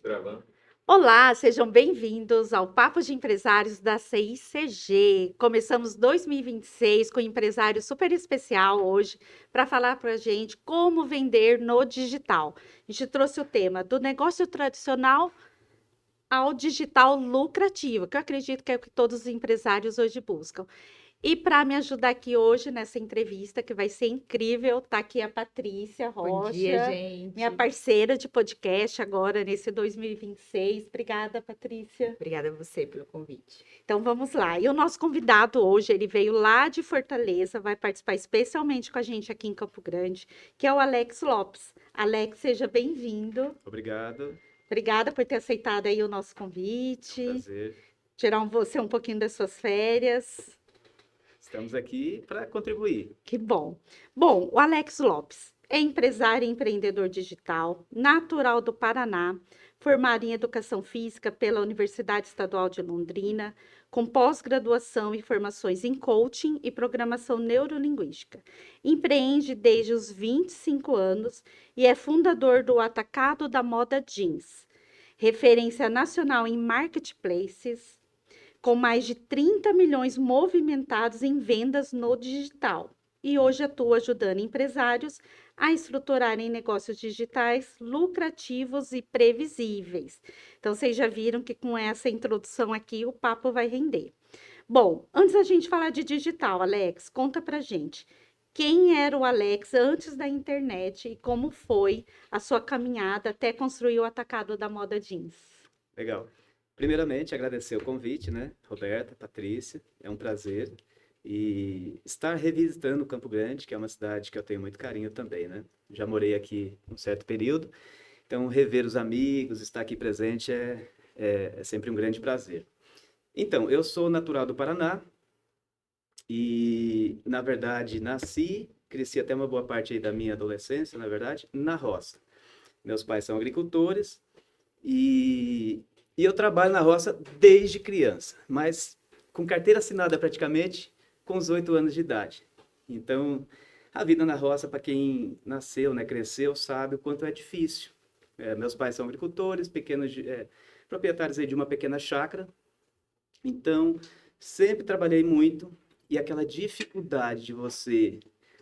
Gravando. Olá, sejam bem-vindos ao Papo de Empresários da CICG. Começamos 2026 com um empresário super especial hoje para falar para a gente como vender no digital. A gente trouxe o tema do negócio tradicional ao digital lucrativo, que eu acredito que é o que todos os empresários hoje buscam. E para me ajudar aqui hoje nessa entrevista, que vai ser incrível, tá aqui a Patrícia Bom dia, Rocha, minha gente. parceira de podcast agora nesse 2026. Obrigada, Patrícia. Obrigada a você pelo convite. Então vamos lá. E o nosso convidado hoje, ele veio lá de Fortaleza, vai participar especialmente com a gente aqui em Campo Grande, que é o Alex Lopes. Alex, seja bem-vindo. Obrigado. Obrigada por ter aceitado aí o nosso É um convite, prazer. tirar você um pouquinho das suas férias. Estamos aqui para contribuir. Que bom. Bom, o Alex Lopes é empresário e empreendedor digital, natural do Paraná, formado em Educação Física pela Universidade Estadual de Londrina, com pós-graduação e formações em coaching e programação neurolinguística. Empreende desde os 25 anos e é fundador do Atacado da Moda Jeans, referência nacional em marketplaces, com mais de 30 milhões movimentados em vendas no digital. E hoje atua ajudando empresários a estruturarem negócios digitais lucrativos e previsíveis. Então, vocês já viram que com essa introdução aqui o papo vai render. Bom, antes da gente falar de digital, Alex, conta pra gente. Quem era o Alex antes da internet e como foi a sua caminhada até construir o Atacado da Moda Jeans? Legal. Primeiramente, agradecer o convite, né? Roberta, Patrícia, é um prazer. E estar revisitando Campo Grande, que é uma cidade que eu tenho muito carinho também, né? Já morei aqui um certo período, então rever os amigos, estar aqui presente é sempre um grande prazer. Então, eu sou natural do Paraná e, na verdade, nasci, cresci até uma boa parte aí da minha adolescência, na verdade, na roça. Meus pais são agricultores e, e eu trabalho na roça desde criança, mas com carteira assinada praticamente com os 8 anos de idade. Então, a vida na roça, para quem nasceu, né, cresceu, sabe o quanto é difícil. Meus pais são agricultores, pequenos proprietários aí de uma pequena chácara, então sempre trabalhei muito e aquela dificuldade de você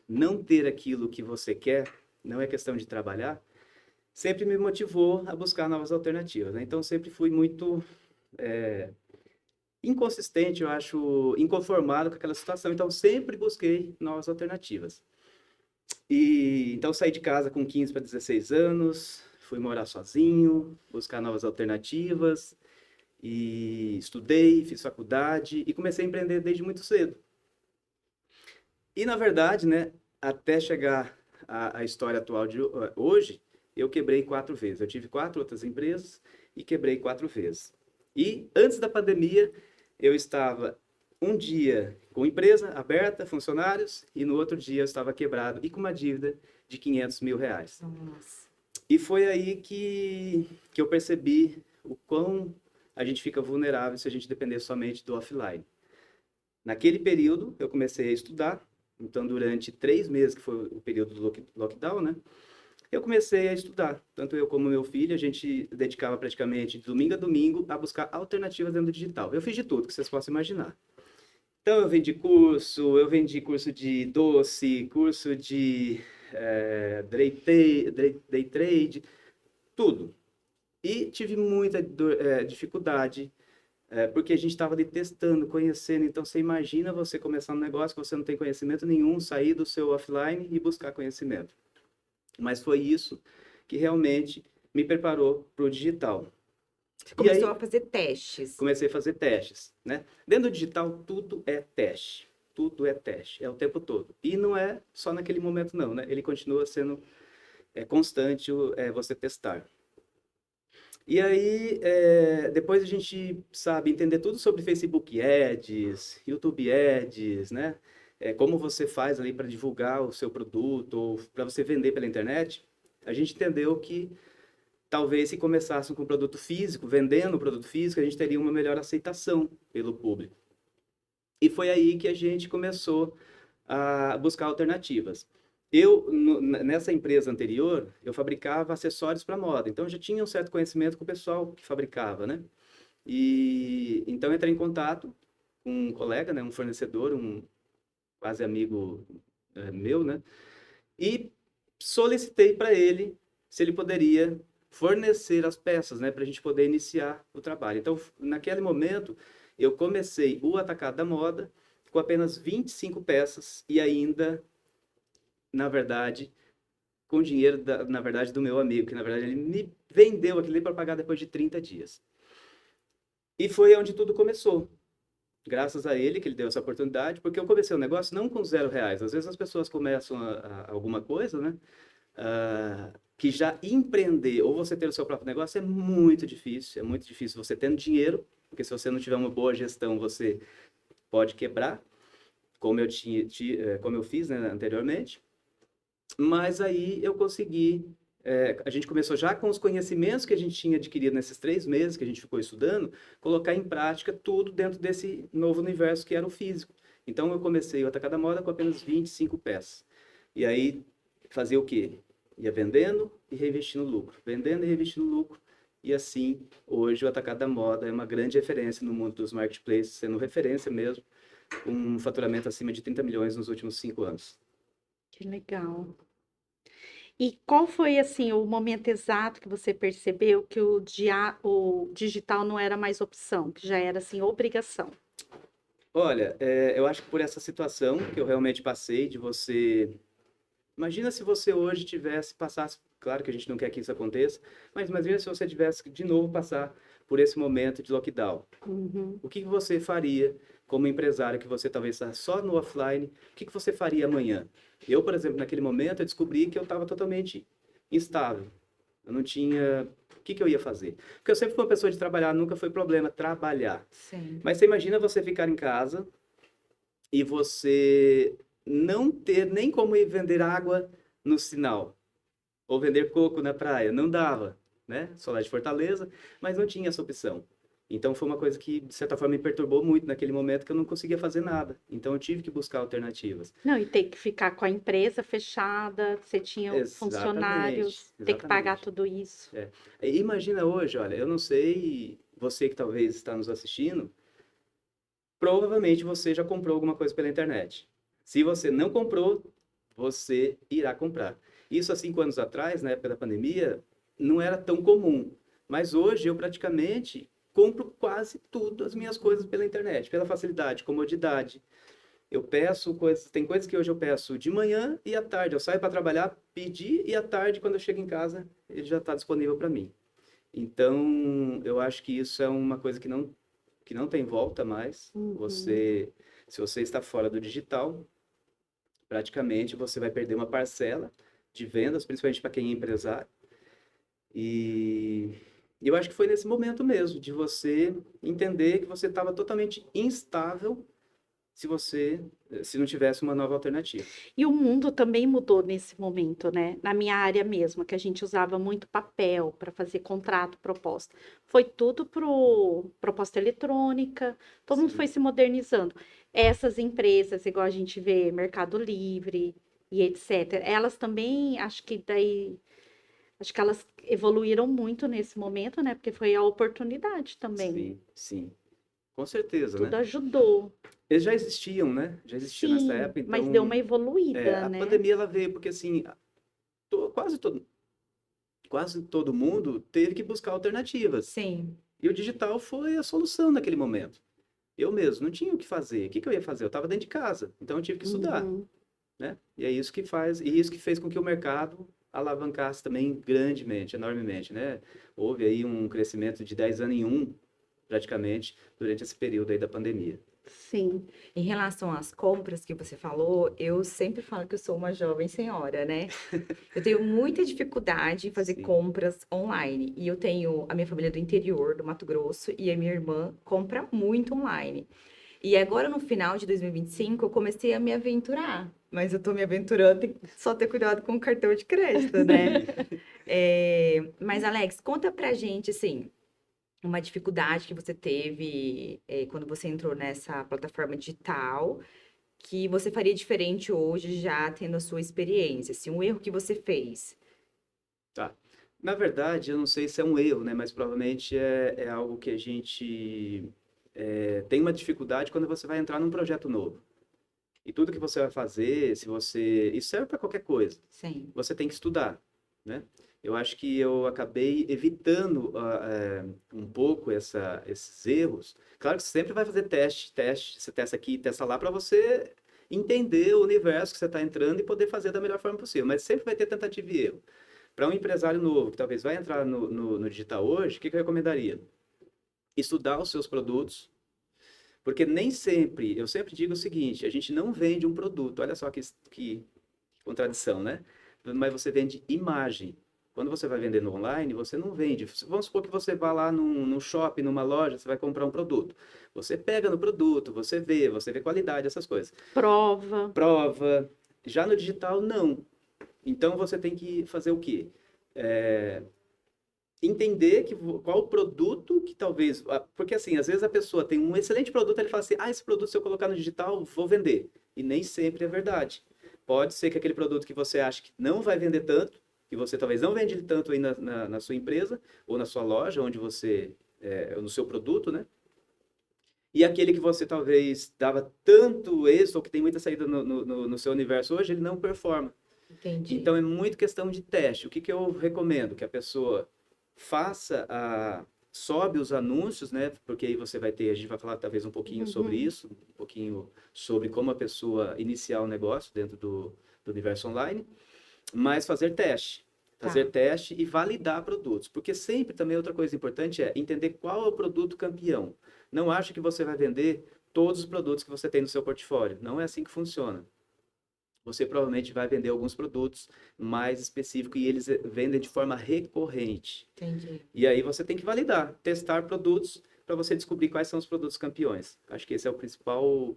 não ter aquilo que você quer, não é questão de trabalhar, sempre me motivou a buscar novas alternativas, né? Então sempre fui muito inconsistente, eu acho, inconformado com aquela situação. Então sempre busquei novas alternativas. E então saí de casa com 15 para 16 anos, fui morar sozinho, buscar novas alternativas e estudei, fiz faculdade e comecei a empreender desde muito cedo. E na verdade, né, até chegar à história atual de hoje, eu quebrei 4 vezes. Eu tive 4 outras empresas e quebrei 4 vezes. E antes da pandemia, eu estava um dia com empresa aberta, funcionários, e no outro dia eu estava quebrado e com uma dívida de R$ 500 mil. Nossa. E foi aí que eu percebi o quão a gente fica vulnerável se a gente depender somente do offline. Naquele período, eu comecei a estudar. Então, durante 3 meses, que foi o período do lockdown, né? Eu comecei a estudar. Tanto eu como meu filho, a gente dedicava praticamente de domingo a domingo a buscar alternativas dentro do digital. Eu fiz de tudo que vocês possam imaginar. Então, eu vendi curso de doce, curso de day trade, tudo. E tive muita dificuldade porque a gente estava ali testando, conhecendo. Então, você imagina você começar um negócio que você não tem conhecimento nenhum, sair do seu offline e buscar conhecimento. Mas foi isso que realmente me preparou para o digital. Você E começou aí, a fazer testes. comecei a fazer testes, né? Dentro do digital, tudo é teste. Tudo é teste, é o tempo todo. E não é só naquele momento, não, né? Ele continua sendo constante você testar. E aí, depois a gente sabe entender tudo sobre Facebook Ads, YouTube Ads, né? Como você faz ali para divulgar o seu produto ou para você vender pela internet. A gente entendeu que talvez se começassem com produto físico, vendendo o produto físico, a gente teria uma melhor aceitação pelo público. E foi aí que a gente começou a buscar alternativas. Nessa empresa anterior, eu fabricava acessórios para moda. Então, eu já tinha um certo conhecimento com o pessoal que fabricava, né? E então, eu entrei em contato com um colega, né? Um fornecedor, um quase amigo meu, né? E solicitei para ele se ele poderia fornecer as peças, né? Para a gente poder iniciar o trabalho. Então, naquele momento, eu comecei o Atacado da Moda com apenas 25 peças e ainda, na verdade, com dinheiro, na verdade, do meu amigo, que na verdade ele me vendeu aquilo ali para pagar depois de 30 dias. E foi onde tudo começou. Graças a ele que ele deu essa oportunidade, porque eu comecei o negócio não com R$ 0. Às vezes as pessoas começam alguma coisa, né? Que já empreender ou você ter o seu próprio negócio é muito difícil você tendo dinheiro, porque se você não tiver uma boa gestão, você pode quebrar, como eu fiz, né, anteriormente. Mas aí eu consegui. A gente começou já com os conhecimentos que a gente tinha adquirido nesses 3 meses que a gente ficou estudando, colocar em prática tudo dentro desse novo universo que era o físico. Então eu comecei o Atacado da Moda com apenas 25 peças. E aí fazia o quê? Ia vendendo e reinvestindo lucro. Vendendo e reinvestindo lucro. E assim, hoje o Atacado da Moda é uma grande referência no mundo dos marketplaces, sendo referência mesmo, com um faturamento acima de 30 milhões nos últimos 5 anos. Que legal. E qual foi, assim, o momento exato que você percebeu que o digital não era mais opção, que já era, assim, obrigação? Olha, eu acho que por essa situação que eu realmente passei, de você. Imagina se você hoje passasse. Claro que a gente não quer que isso aconteça, mas imagina se você tivesse que de novo passar por esse momento de lockdown. Uhum. O que você faria como empresário que você talvez está só no offline? O que você faria amanhã? Eu, por exemplo, naquele momento, eu descobri que eu estava totalmente instável. Eu não tinha. O que eu ia fazer? Porque eu sempre fui uma pessoa de trabalhar, nunca foi problema trabalhar. Sim. Mas você imagina você ficar em casa e você não ter nem como ir vender água no sinal ou vender coco na praia. Não dava, né? Sou lá de Fortaleza, mas não tinha essa opção. Então foi uma coisa que, de certa forma, me perturbou muito naquele momento que eu não conseguia fazer nada. Então eu tive que buscar alternativas. Não, e ter que ficar com a empresa fechada, você tinha Exatamente, funcionários, ter que pagar exatamente. tudo isso. É. E imagina hoje, olha, eu não sei, você que talvez está nos assistindo, provavelmente você já comprou alguma coisa pela internet. Se você não comprou, você irá comprar. Isso há 5 anos atrás, na época da pandemia, não era tão comum. Mas hoje eu praticamente compro quase tudo as minhas coisas pela internet, pela facilidade, comodidade. Eu peço coisas, tem coisas que hoje eu peço de manhã e à tarde. Eu saio para trabalhar, pedi e à tarde, quando eu chego em casa, ele já está disponível para mim. Então, eu acho que isso é uma coisa que não tem volta mais. Uhum. Se você está fora do digital, praticamente você vai perder uma parcela de vendas, principalmente para quem é empresário. E eu acho que foi nesse momento mesmo, de você entender que você estava totalmente instável se não tivesse uma nova alternativa. E o mundo também mudou nesse momento, né? Na minha área mesmo, que a gente usava muito papel para fazer contrato, proposta. Foi tudo pro proposta eletrônica, todo mundo foi Sim, se modernizando. Essas empresas, igual a gente vê Mercado Livre e etc., elas também, acho que elas evoluíram muito nesse momento, né? Porque foi a oportunidade também. sim, sim. Com certeza, Tudo né? ajudou. Eles já existiam, né? Já existiam nessa Sim, época, mas deu uma então evoluída, a né? pandemia ela veio porque assim, quase todo mundo teve que buscar alternativas. Sim. E o digital foi a solução naquele momento. Eu mesmo não tinha o que fazer. O que eu ia fazer? Eu estava dentro de casa, então eu tive que estudar, Uhum. né? E é isso que faz, e isso que fez com que o mercado alavancasse também grandemente, enormemente, né? Houve aí um crescimento de 10 anos em um, praticamente, durante esse período aí da pandemia. Sim. Em relação às compras que você falou, eu sempre falo que eu sou uma jovem senhora, né? Eu tenho muita dificuldade em fazer Sim, compras online. E eu tenho a minha família do interior, do Mato Grosso, e a minha irmã compra muito online. E agora, no final de 2025, eu comecei a me aventurar. Mas eu tô me aventurando, tem que só ter cuidado com o cartão de crédito, né? sim. Mas, Alex, conta pra gente, assim, uma dificuldade que você teve, quando você entrou nessa plataforma digital que você faria diferente hoje, já tendo a sua experiência? Assim, um erro que você fez? Tá. Na verdade, eu não sei se é um erro, né? Mas provavelmente é algo que a gente tem uma dificuldade quando você vai entrar num projeto novo. E tudo que você vai fazer, se você... Isso serve para qualquer coisa. Sim. Você tem que estudar, né? Eu acho que eu acabei evitando um pouco esses erros. Claro que você sempre vai fazer teste, você testa aqui, testa lá, para você entender o universo que você está entrando e poder fazer da melhor forma possível. Mas sempre vai ter tentativa e erro. Para um empresário novo que talvez vai entrar no digital hoje, o que eu recomendaria? Estudar os seus produtos, porque nem sempre, eu sempre digo o seguinte, a gente não vende um produto, olha só que contradição, né? Mas você vende imagem. Quando você vai vender no online, você não vende. Vamos supor que você vá lá num shopping, numa loja, você vai comprar um produto. Você pega no produto, você vê qualidade, essas coisas. Prova. Prova. Já no digital, não. Então você tem que fazer o quê? Entender qual o produto que talvez. Porque assim, às vezes a pessoa tem um excelente produto, ele fala assim: esse produto, se eu colocar no digital, vou vender. E nem sempre é verdade. Pode ser que aquele produto que você acha que não vai vender tanto, que você talvez não vende tanto aí na sua empresa, ou na sua loja, onde você. No seu produto, né? E aquele que você talvez dava tanto êxito, ou que tem muita saída no seu universo hoje, ele não performa. Entendi. Então é muito questão de teste. O que eu recomendo? Que a pessoa sobe os anúncios, né? Porque aí você vai ter, a gente vai falar talvez um pouquinho sobre isso, um pouquinho sobre como a pessoa iniciar o negócio dentro do universo online, mas fazer teste. Fazer Tá. teste e validar produtos. Porque sempre também outra coisa importante é entender qual é o produto campeão. Não acha que você vai vender todos os produtos que você tem no seu portfólio. Não é assim que funciona. Você provavelmente vai vender alguns produtos mais específicos e eles vendem de forma recorrente. Entendi. E aí você tem que validar, testar produtos para você descobrir quais são os produtos campeões. Acho que esse é o principal,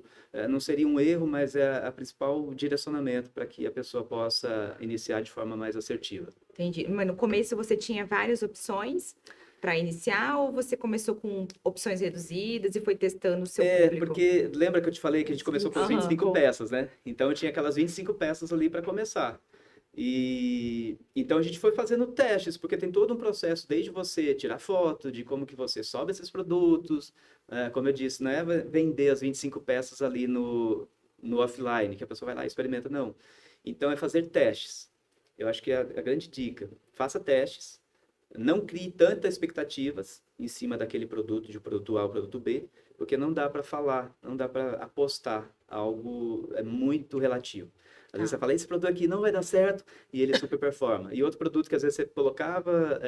não seria um erro, mas é a principal direcionamento para que a pessoa possa iniciar de forma mais assertiva. Entendi. Mas no começo você tinha várias opções para iniciar ou você começou com opções reduzidas e foi testando o seu público? Porque lembra que eu te falei que a gente começou com as Aham. 25 peças, né? Então eu tinha aquelas 25 peças ali para começar. E então a gente foi fazendo testes, porque tem todo um processo, desde você tirar foto, de como que você sobe esses produtos, como eu disse, não é vender as 25 peças ali no offline, que a pessoa vai lá e experimenta, não. Então é fazer testes. Eu acho que é a grande dica. Faça testes, não crie tantas expectativas em cima daquele produto, de produto A ao produto B, porque não dá para falar, não dá para apostar. Algo é muito relativo. Às vezes Tá. você fala, esse produto aqui não vai dar certo, e ele super performa. E outro produto que às vezes você colocava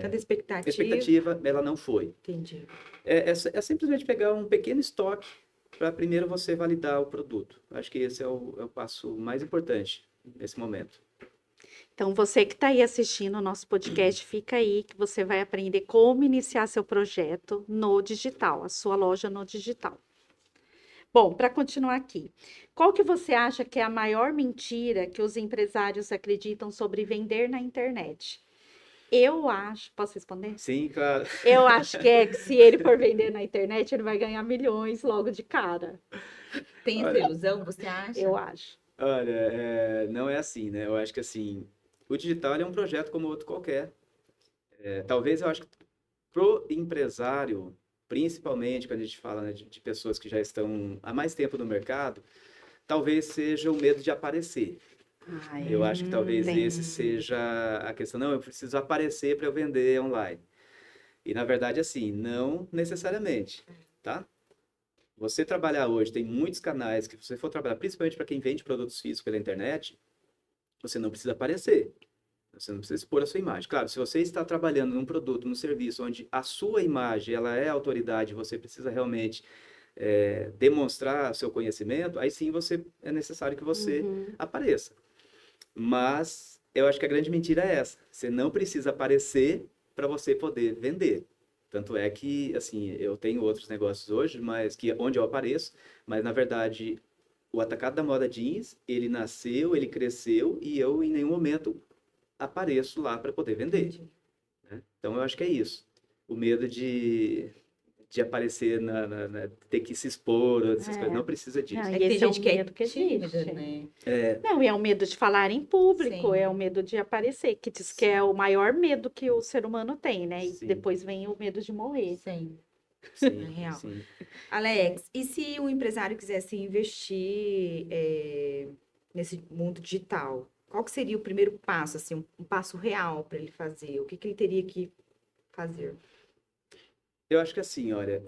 Tanta expectativa. expectativa, ela não foi. Entendi. É simplesmente pegar um pequeno estoque para primeiro você validar o produto. Acho que esse é o passo mais importante nesse momento. Então, você que está aí assistindo o nosso podcast, fica aí que você vai aprender como iniciar seu projeto no digital, a sua loja no digital. Bom, para continuar aqui, qual que você acha que é a maior mentira que os empresários acreditam sobre vender na internet? Eu acho, posso responder? Sim, claro. Eu acho que é que se ele for vender na internet, ele vai ganhar milhões logo de cara. Tem essa Olha, ilusão, você acha? Eu acho. olha, não é assim, né? Eu acho que assim, o digital é um projeto como outro qualquer. Talvez eu acho que pro empresário, principalmente quando a gente fala, né, de pessoas que já estão há mais tempo no mercado, talvez seja o medo de aparecer. Eu acho que talvez Tem. esse seja a questão. Não, eu preciso aparecer para eu vender online. E na verdade, assim, não necessariamente, tá? Você trabalhar hoje, tem muitos canais que você for trabalhar, principalmente para quem vende produtos físicos pela internet, você não precisa aparecer. Você não precisa expor a sua imagem. Claro, se você está trabalhando num produto, num serviço onde a sua imagem ela é autoridade, você precisa realmente demonstrar seu conhecimento, aí sim é necessário que você apareça. Mas eu acho que a grande mentira é essa. Você não precisa aparecer para você poder vender. Tanto é que, assim, eu tenho outros negócios hoje, mas onde eu apareço, mas na verdade o Atacado da Moda Jeans, ele nasceu, ele cresceu e eu em nenhum momento apareço lá para poder vender. Entendi. Né? Então eu acho que é isso. O medo de aparecer, ter que se expor, essas É. coisas. Não precisa disso. Não, É e que tem esse é o gente que é medo que tímida, existe. né? Não, e é o medo de falar em público, Sim. é o medo de aparecer, que diz que é o maior medo que o ser humano tem, né? E Sim. depois vem o medo de morrer. Sim, Sim, é real. sim. Alex, e se o empresário quisesse investir nesse mundo digital? Qual que seria o primeiro passo, assim, um passo real para ele fazer? O que que ele teria que fazer? Eu acho que assim, olha,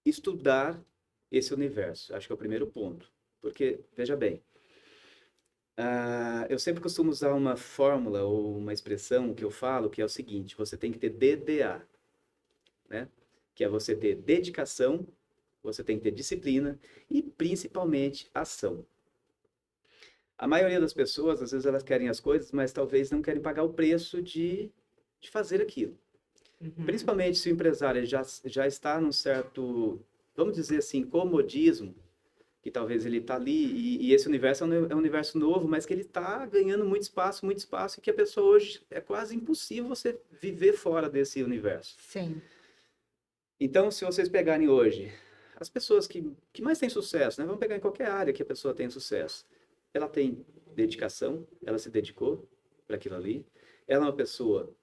estudar esse universo, acho que é o primeiro ponto. Porque, veja bem, eu sempre costumo usar uma fórmula ou uma expressão que eu falo, que é o seguinte: você tem que ter DDA, né? Que é você ter dedicação, você tem que ter disciplina e principalmente ação. A maioria das pessoas, às vezes, elas querem as coisas, mas talvez não querem pagar o preço de fazer aquilo. Uhum. Principalmente se o empresário já está num certo, vamos dizer assim, comodismo, que talvez ele está ali, e esse universo é um universo novo, mas que ele está ganhando muito espaço, e que a pessoa hoje é quase impossível você viver fora desse universo. Sim. Então, se vocês pegarem hoje, as pessoas que mais têm sucesso, né? Vamos pegar em qualquer área que a pessoa tenha sucesso. Ela tem dedicação, ela se dedicou para aquilo ali. Ela é uma pessoa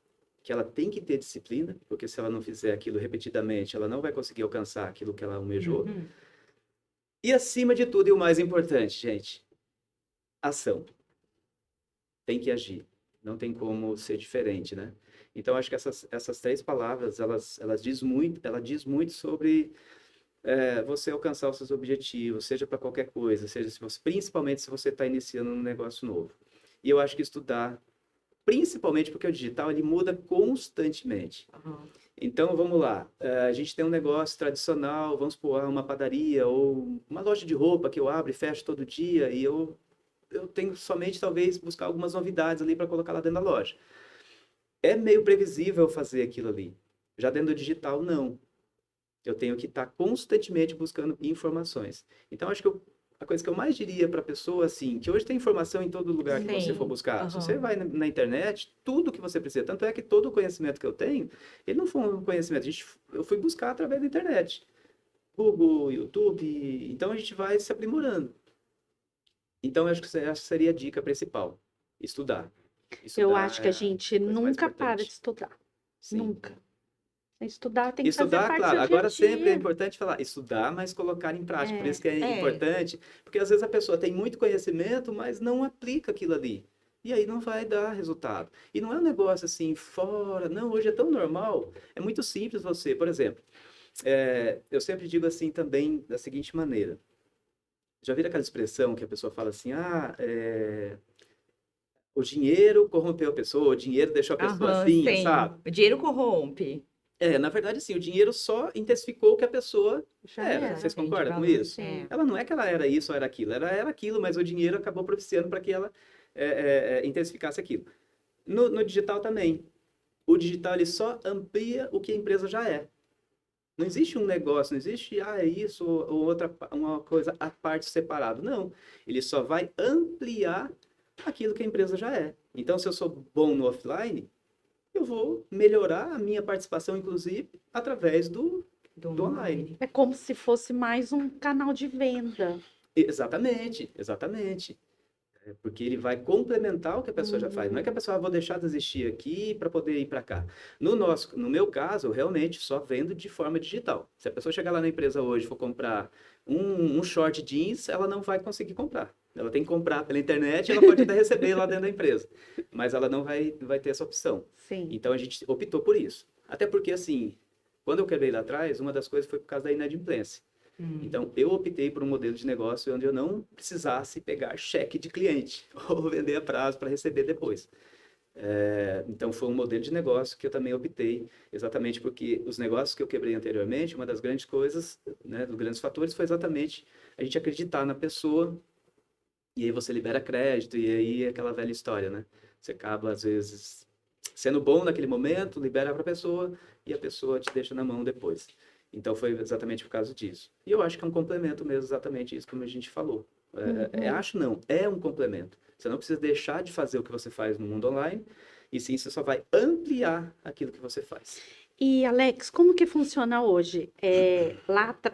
que ela tem que ter disciplina, porque se ela não fizer aquilo repetidamente, ela não vai conseguir alcançar aquilo que ela almejou. Uhum. E acima de tudo, e o mais importante, gente, ação. Tem que agir. Não tem como ser diferente, né? Então, acho que essas três palavras, ela diz muito sobre você alcançar os seus objetivos, seja para qualquer coisa, seja se você, principalmente se você está iniciando um negócio novo. E eu acho que estudar, principalmente porque o digital ele muda constantemente. Uhum. Então, vamos lá. A gente tem um negócio tradicional, vamos supor, uma padaria ou uma loja de roupa que eu abro e fecho todo dia e eu tenho somente, talvez, buscar algumas novidades ali para colocar lá dentro da loja. É meio previsível fazer aquilo ali. Já dentro do digital, não. Eu tenho que estar constantemente buscando informações. Então, acho que a coisa que eu mais diria para a pessoa, assim, que hoje tem informação em todo lugar que você for Sim. buscar. Se Uhum. você vai na internet, tudo que você precisa. Tanto é que todo o conhecimento que eu tenho, ele não foi um conhecimento. Eu fui buscar através da internet. Google, YouTube. Então, a gente vai se aprimorando. Então, eu acho que essa seria a dica principal. Estudar. Eu Estudar acho que a é a gente coisa mais nunca para de importante. estudar. Sim. Nunca. Estudar tem que fazer Estudar, parte claro. do dia a Agora sempre é dia. importante falar estudar, mas colocar em prática. Por isso que é É. importante, porque às vezes a pessoa tem muito conhecimento, mas não aplica aquilo ali. E aí não vai dar resultado. E não é um negócio assim, fora. Não, hoje é tão normal. É muito simples você, por exemplo, eu sempre digo assim também da seguinte maneira. Já viram aquela expressão que a pessoa fala assim, o dinheiro corrompeu a pessoa, o dinheiro deixou a pessoa Aham, assim, sim. sabe? O dinheiro corrompe. Na verdade, sim, o dinheiro só intensificou o que a pessoa Já era. era. Vocês Tem de concordam com valor, isso? sim. Ela não é que ela era isso ou era aquilo, ela era aquilo, mas o dinheiro acabou propiciando para que ela intensificasse aquilo. No digital também. O digital ele só amplia o que a empresa já é. Não existe um negócio, não existe, é isso ou uma coisa à parte separado. Não. Ele só vai ampliar aquilo que a empresa já é. Então, se eu sou bom no offline, eu vou melhorar a minha participação, inclusive, através do online. É como se fosse mais um canal de venda. Exatamente, exatamente. Porque ele vai complementar o que a pessoa já faz. Não é que a pessoa vou deixar de existir aqui para poder ir para cá. No meu caso, eu realmente só vendo de forma digital. Se a pessoa chegar lá na empresa hoje e for comprar um short jeans, ela não vai conseguir comprar. Ela tem que comprar pela internet, ela pode até receber lá dentro da empresa, mas ela não vai ter essa opção. Sim. Então a gente optou por isso. Até porque, assim, quando eu quebrei lá atrás, uma das coisas foi por causa da inadimplência. Então, eu optei por um modelo de negócio onde eu não precisasse pegar cheque de cliente ou vender a prazo para receber depois. Então, foi um modelo de negócio que eu também optei, exatamente porque os negócios que eu quebrei anteriormente, uma das grandes coisas, né, dos grandes fatores, foi exatamente a gente acreditar na pessoa e aí você libera crédito e aí é aquela velha história, né? Você acaba, às vezes, sendo bom naquele momento, libera para a pessoa e a pessoa te deixa na mão depois. Então foi exatamente por causa disso. E eu acho que é um complemento mesmo, exatamente isso como a gente falou. Acho não, é um complemento. Você não precisa deixar de fazer o que você faz no mundo online, e sim, você só vai ampliar aquilo que você faz. E, Alex, como que funciona hoje?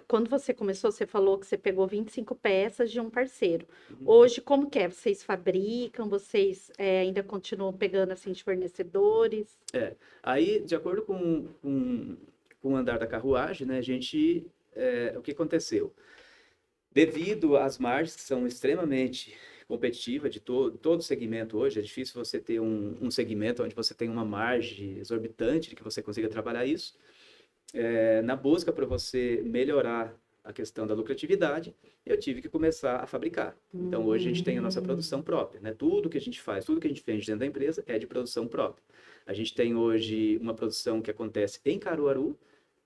Quando você começou, você falou que você pegou 25 peças de um parceiro. Hoje, como que é? Vocês fabricam? Vocês ainda continuam pegando assim de fornecedores? Aí, de acordo com o andar da carruagem, né, o que aconteceu? Devido às margens que são extremamente competitivas de todo segmento hoje, é difícil você ter um segmento onde você tem uma margem exorbitante de que você consiga trabalhar isso. Na busca para você melhorar a questão da lucratividade, eu tive que começar a fabricar. Então, hoje a gente tem a nossa produção própria, né? Tudo que a gente faz, tudo que a gente vende dentro da empresa é de produção própria. A gente tem hoje uma produção que acontece em Caruaru,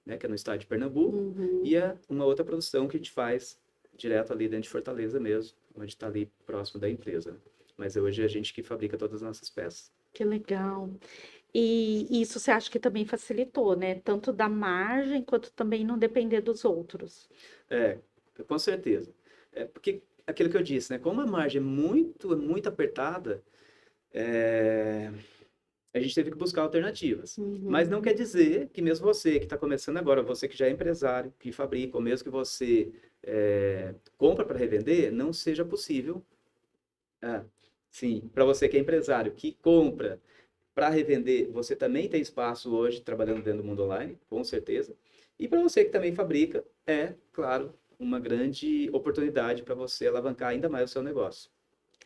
né, que é no estado de Pernambuco, e uma outra produção que a gente faz direto ali dentro de Fortaleza mesmo, onde está ali próximo da empresa. Mas hoje é a gente que fabrica todas as nossas peças. Que legal. E isso você acha que também facilitou, né? Tanto da margem quanto também não depender dos outros. É, com certeza. Porque aquilo que eu disse, né? Como a margem é muito apertada, a gente teve que buscar alternativas. Mas não quer dizer que mesmo você que está começando agora, você que já é empresário, que fabrica, ou mesmo que você compra para revender, não seja possível. Sim, para você que é empresário, que compra para revender, você também tem espaço hoje trabalhando dentro do mundo online, com certeza. E para você que também fabrica, claro, uma grande oportunidade para você alavancar ainda mais o seu negócio.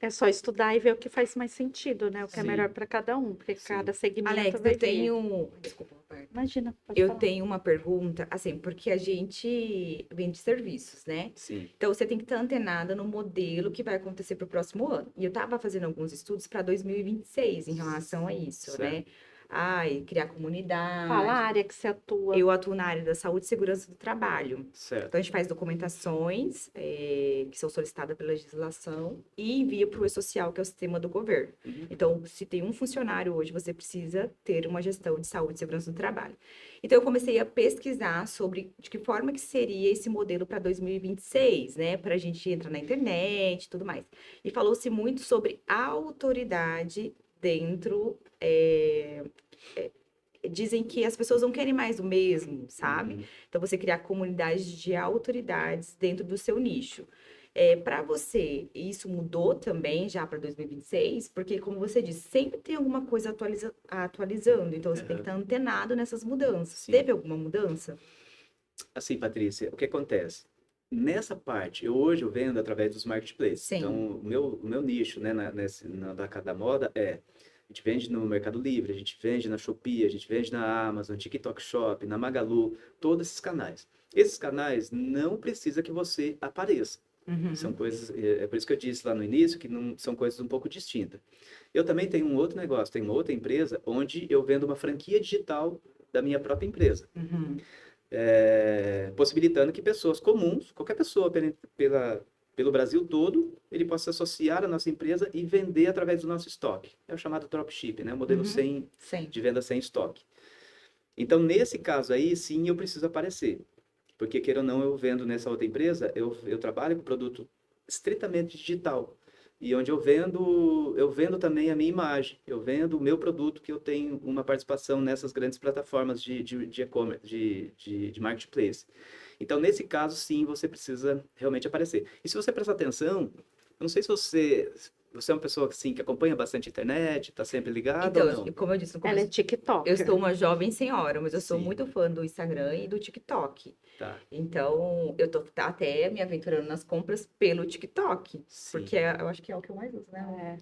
É só estudar e ver o que faz mais sentido, né? O que é Sim. melhor para cada um, porque Sim. cada segmento Alex, vai eu ver. tenho. Desculpa, Roberto. Imagina, pode Eu falar. tenho uma pergunta, assim, porque a gente vende serviços, né? Sim. Então você tem que estar antenada no modelo que vai acontecer para o próximo ano. E eu estava fazendo alguns estudos para 2026 em relação a isso, Certo. né? Ai, criar comunidade. Fala a área que você atua. Eu atuo na área da saúde e segurança do trabalho. Certo. Então, a gente faz documentações que são solicitadas pela legislação e envia para o E-Social, que é o sistema do governo. Então, se tem um funcionário hoje, você precisa ter uma gestão de saúde e segurança do trabalho. Então, eu comecei a pesquisar sobre de que forma que seria esse modelo para 2026, né? Para a gente entrar na internet e tudo mais. E falou-se muito sobre autoridade dentro... dizem que as pessoas não querem mais o mesmo, sabe? Então, você criar comunidades de autoridades dentro do seu nicho. Para você, isso mudou também já para 2026? Porque, como você disse, sempre tem alguma coisa atualizando. Então, você tem que estar antenado nessas mudanças. Sim. Teve alguma mudança? Assim, Patrícia, o que acontece? Nessa parte, hoje eu vendo através dos marketplaces. Sim. Então, o meu nicho, né, da moda a gente vende no Mercado Livre, a gente vende na Shopee, a gente vende na Amazon, TikTok Shop, na Magalu, todos esses canais. Esses canais não precisa que você apareça. São coisas, é por isso que eu disse lá no início que não são coisas um pouco distintas. Eu também tenho um outro negócio, tenho uma outra empresa onde eu vendo uma franquia digital da minha própria empresa. Possibilitando que pessoas comuns, qualquer pessoa pelo Brasil todo, ele possa se associar à nossa empresa e vender através do nosso estoque. É o chamado dropship, né? O modelo Sim. de venda sem estoque. Então, nesse caso aí, sim, eu preciso aparecer. Porque, queira ou não, eu vendo nessa outra empresa, eu trabalho com produto estritamente digital. E onde eu vendo também a minha imagem, eu vendo o meu produto, que eu tenho uma participação nessas grandes plataformas de e-commerce, de marketplace. Então, nesse caso, sim, você precisa realmente aparecer. E se você prestar atenção, eu não sei se você é uma pessoa assim, que acompanha bastante a internet, está sempre ligada Então, ou não? como eu disse no Ela é começo, TikTok. eu sou uma jovem senhora, mas eu sou Sim. muito fã do Instagram e do TikTok. Tá. Então, eu tô até me aventurando nas compras pelo TikTok. Sim. Porque eu acho que é o que eu mais uso, né?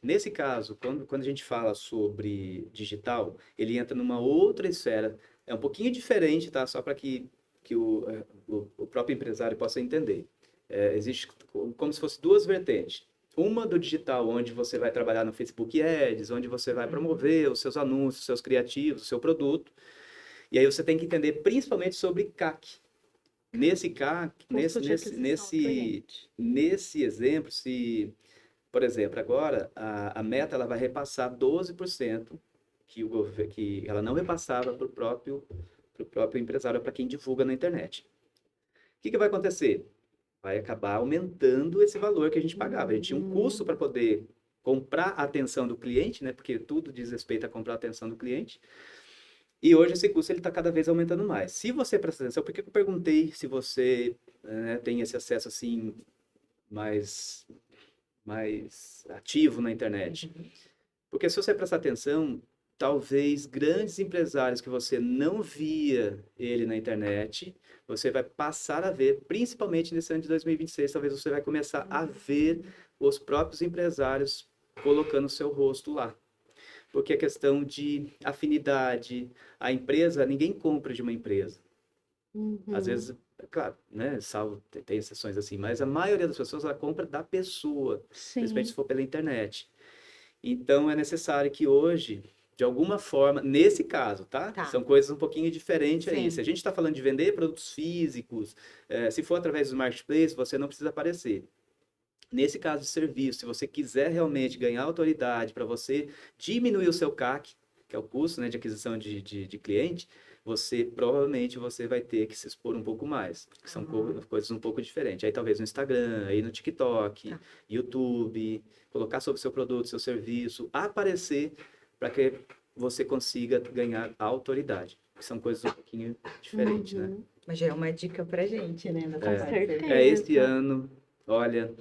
Nesse caso, quando a gente fala sobre digital, ele entra numa outra esfera. É um pouquinho diferente, tá? Só para que o próprio empresário possa entender. Existe como se fosse duas vertentes. Uma do digital, onde você vai trabalhar no Facebook Ads, onde você vai promover os seus anúncios, os seus criativos, o seu produto. E aí você tem que entender principalmente sobre CAC. Nesse CAC, Custo de aquisição do cliente. nesse exemplo, por exemplo, agora a Meta ela vai repassar 12% que ela não repassava para o próprio empresário, para quem divulga na internet. O que vai acontecer? Vai acabar aumentando esse valor que a gente pagava. A gente tinha um custo para poder comprar a atenção do cliente, né? Porque tudo diz respeito a comprar a atenção do cliente. E hoje esse custo ele está cada vez aumentando mais. Se você presta atenção, por que eu perguntei se você tem esse acesso assim mais ativo na internet? Porque se você prestar atenção, talvez grandes empresários que você não via ele na internet, você vai passar a ver, principalmente nesse ano de 2026, talvez você vai começar a ver os próprios empresários colocando o seu rosto lá. Porque a questão de afinidade, a empresa, ninguém compra de uma empresa. Às vezes, claro, né, salvo, tem exceções assim, mas a maioria das pessoas, ela compra da pessoa, principalmente se for pela internet. Então, é necessário que hoje, de alguma forma, nesse caso, tá? São coisas um pouquinho diferentes aí. Se a gente está falando de vender produtos físicos, se for através do marketplace, você não precisa aparecer. Nesse caso de serviço, se você quiser realmente ganhar autoridade para você diminuir o seu CAC, que é o custo, né, de aquisição de cliente, provavelmente você vai ter que se expor um pouco mais, que são coisas um pouco diferentes. Aí talvez no Instagram, aí no TikTok, YouTube, colocar sobre o seu produto, seu serviço, aparecer para que você consiga ganhar autoridade, que são coisas um pouquinho diferentes, né? Mas já é uma dica pra gente, né? Com certeza. Esse ano, olha...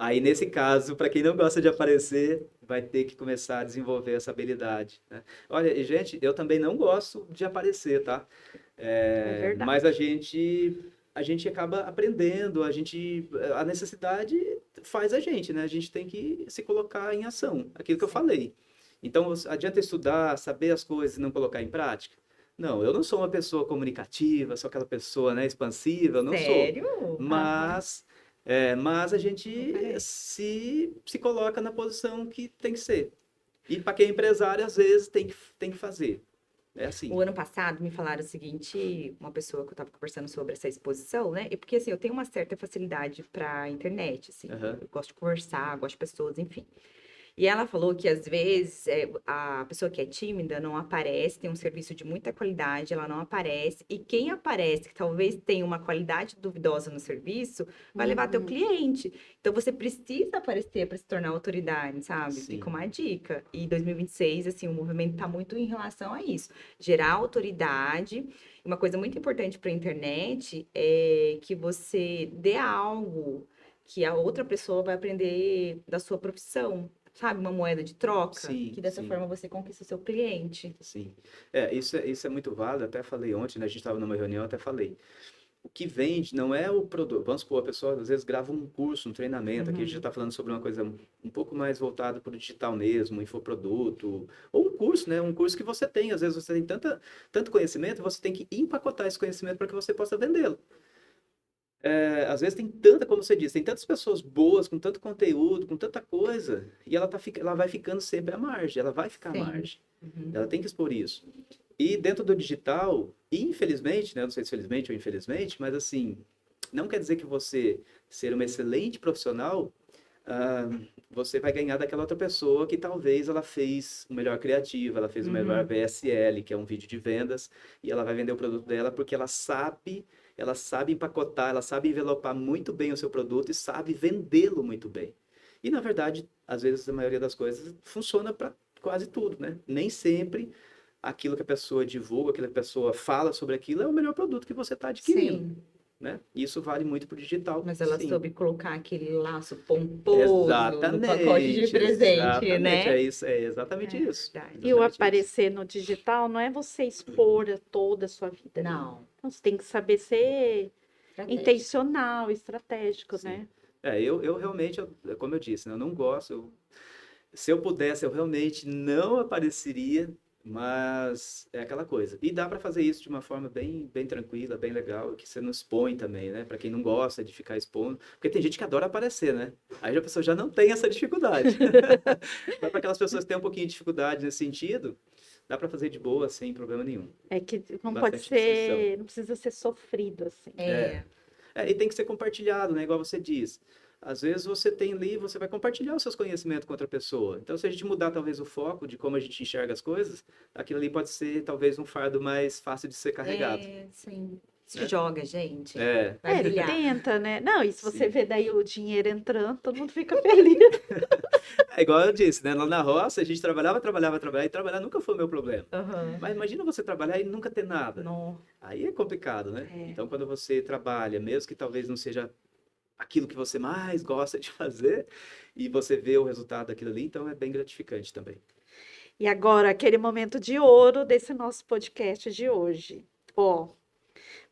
Aí, nesse caso, para quem não gosta de aparecer, vai ter que começar a desenvolver essa habilidade, né? Olha, e, gente, eu também não gosto de aparecer, tá? Verdade. Mas a gente acaba aprendendo, a necessidade faz a gente, né? A gente tem que se colocar em ação, aquilo que eu falei. Então, adianta estudar, saber as coisas e não colocar em prática? Não, eu não sou uma pessoa comunicativa, sou aquela pessoa, né, expansiva, eu não Sério? sou. Mas a gente se coloca na posição que tem que ser. E para quem é empresário, às vezes, tem que fazer. É assim. O ano passado me falaram o seguinte, uma pessoa que eu estava conversando sobre essa exposição, né? E porque assim, eu tenho uma certa facilidade para internet, assim. Eu gosto de conversar, gosto de pessoas, enfim. E ela falou que às vezes a pessoa que é tímida não aparece, tem um serviço de muita qualidade, ela não aparece, e quem aparece, que talvez tenha uma qualidade duvidosa no serviço, vai levar teu cliente. Então você precisa aparecer para se tornar autoridade, sabe? Sim. Fica uma dica. E 2026, assim, o movimento está muito em relação a isso. Gerar autoridade. Uma coisa muito importante para a internet é que você dê algo que a outra pessoa vai aprender da sua profissão. Sabe, uma moeda de troca, Sim, que dessa forma você conquista o seu cliente. Sim. Isso é muito válido, até falei ontem, né? A gente estava numa reunião, até falei. O que vende não é o produto. Vamos supor, a pessoa às vezes grava um curso, um treinamento, aqui a gente já está falando sobre uma coisa um pouco mais voltada para o digital mesmo, infoproduto, ou um curso, né? Um curso que você tem, às vezes você tem tanto conhecimento, você tem que empacotar esse conhecimento para que você possa vendê-lo. Às vezes tem como você disse, tem tantas pessoas boas, com tanto conteúdo, com tanta coisa, e ela vai ficando sempre à margem, ela vai ficar à margem. Ela tem que expor isso. E dentro do digital, infelizmente, né, não sei se felizmente ou infelizmente, mas assim, não quer dizer que você ser uma excelente profissional, você vai ganhar daquela outra pessoa que talvez ela fez o melhor criativo, ela fez o melhor VSL, que é um vídeo de vendas, e ela vai vender o produto dela porque ela sabe empacotar, ela sabe envelopar muito bem o seu produto e sabe vendê-lo muito bem. E, na verdade, às vezes, a maioria das coisas funciona para quase tudo, né? Nem sempre aquilo que a pessoa divulga, aquilo que a pessoa fala sobre aquilo é o melhor produto que você está adquirindo. Sim. Né? Isso vale muito para o digital. Mas ela soube colocar aquele laço pomposo no pacote de presente, né? É exatamente isso. E o aparecer no digital não é você expor toda a sua vida. Não. Então, você tem que saber ser intencional, estratégico, né? Eu realmente, como eu disse, né, eu não gosto. Se eu pudesse, eu realmente não apareceria, mas é aquela coisa. E dá para fazer isso de uma forma bem, bem tranquila, bem legal, que você não expõe também, né? Para quem não gosta de ficar expondo. Porque tem gente que adora aparecer, né? Aí a pessoa já não tem essa dificuldade. Mas para aquelas pessoas que têm um pouquinho de dificuldade nesse sentido, dá para fazer de boa, sem problema nenhum. É que não Bastante pode ser, não precisa ser sofrido, assim. E tem que ser compartilhado, né? Igual você diz. Às vezes você tem ali, você vai compartilhar os seus conhecimentos com outra pessoa. Então, se a gente mudar talvez o foco de como a gente enxerga as coisas, aquilo ali pode ser talvez um fardo mais fácil de ser carregado. Sim. Se joga, gente. Ele tenta, né? Não, e se você vê daí o dinheiro entrando, todo mundo fica feliz. É igual eu disse, né? Lá na roça, a gente trabalhava, e trabalhar nunca foi o meu problema. Aham. Mas imagina você trabalhar e nunca ter nada. Não. Aí é complicado, né? É. Então, quando você trabalha, mesmo que talvez não seja aquilo que você mais gosta de fazer, e você vê o resultado daquilo ali, então é bem gratificante também. E agora, aquele momento de ouro desse nosso podcast de hoje. Ó,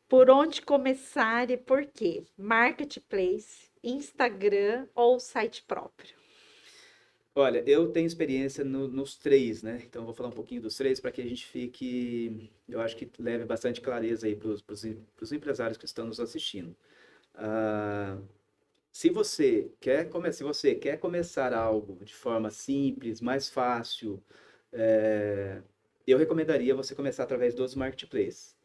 por onde começar e por quê? Marketplace, Instagram ou site próprio? Olha, eu tenho experiência nos três, né? Então, eu vou falar um pouquinho dos três para que a gente fique, eu acho que leve bastante clareza aí para os empresários que estão nos assistindo. Ah, se você quer começar algo de forma simples, mais fácil, eu recomendaria você começar através dos marketplaces.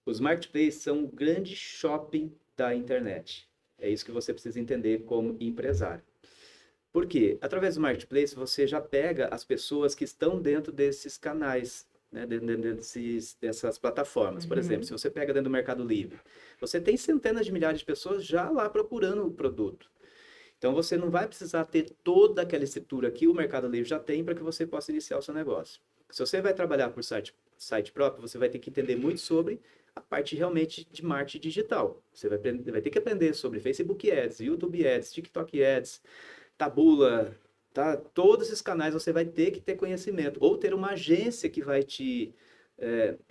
Os marketplaces são o grande shopping da internet. É isso que você precisa entender como empresário. Por quê? Através do marketplace você já pega as pessoas que estão dentro desses canais, né? Dessas plataformas. Por exemplo, se você pega dentro do Mercado Livre, você tem centenas de milhares de pessoas já lá procurando o produto. Então você não vai precisar ter toda aquela estrutura que o Mercado Livre já tem para que você possa iniciar o seu negócio. Se você vai trabalhar por site próprio, você vai ter que entender muito sobre a parte realmente de marketing digital. Você vai ter que aprender sobre Facebook Ads, YouTube Ads, TikTok Ads, Taboola, tá? Todos esses canais você vai ter que ter conhecimento, ou ter uma agência que vai te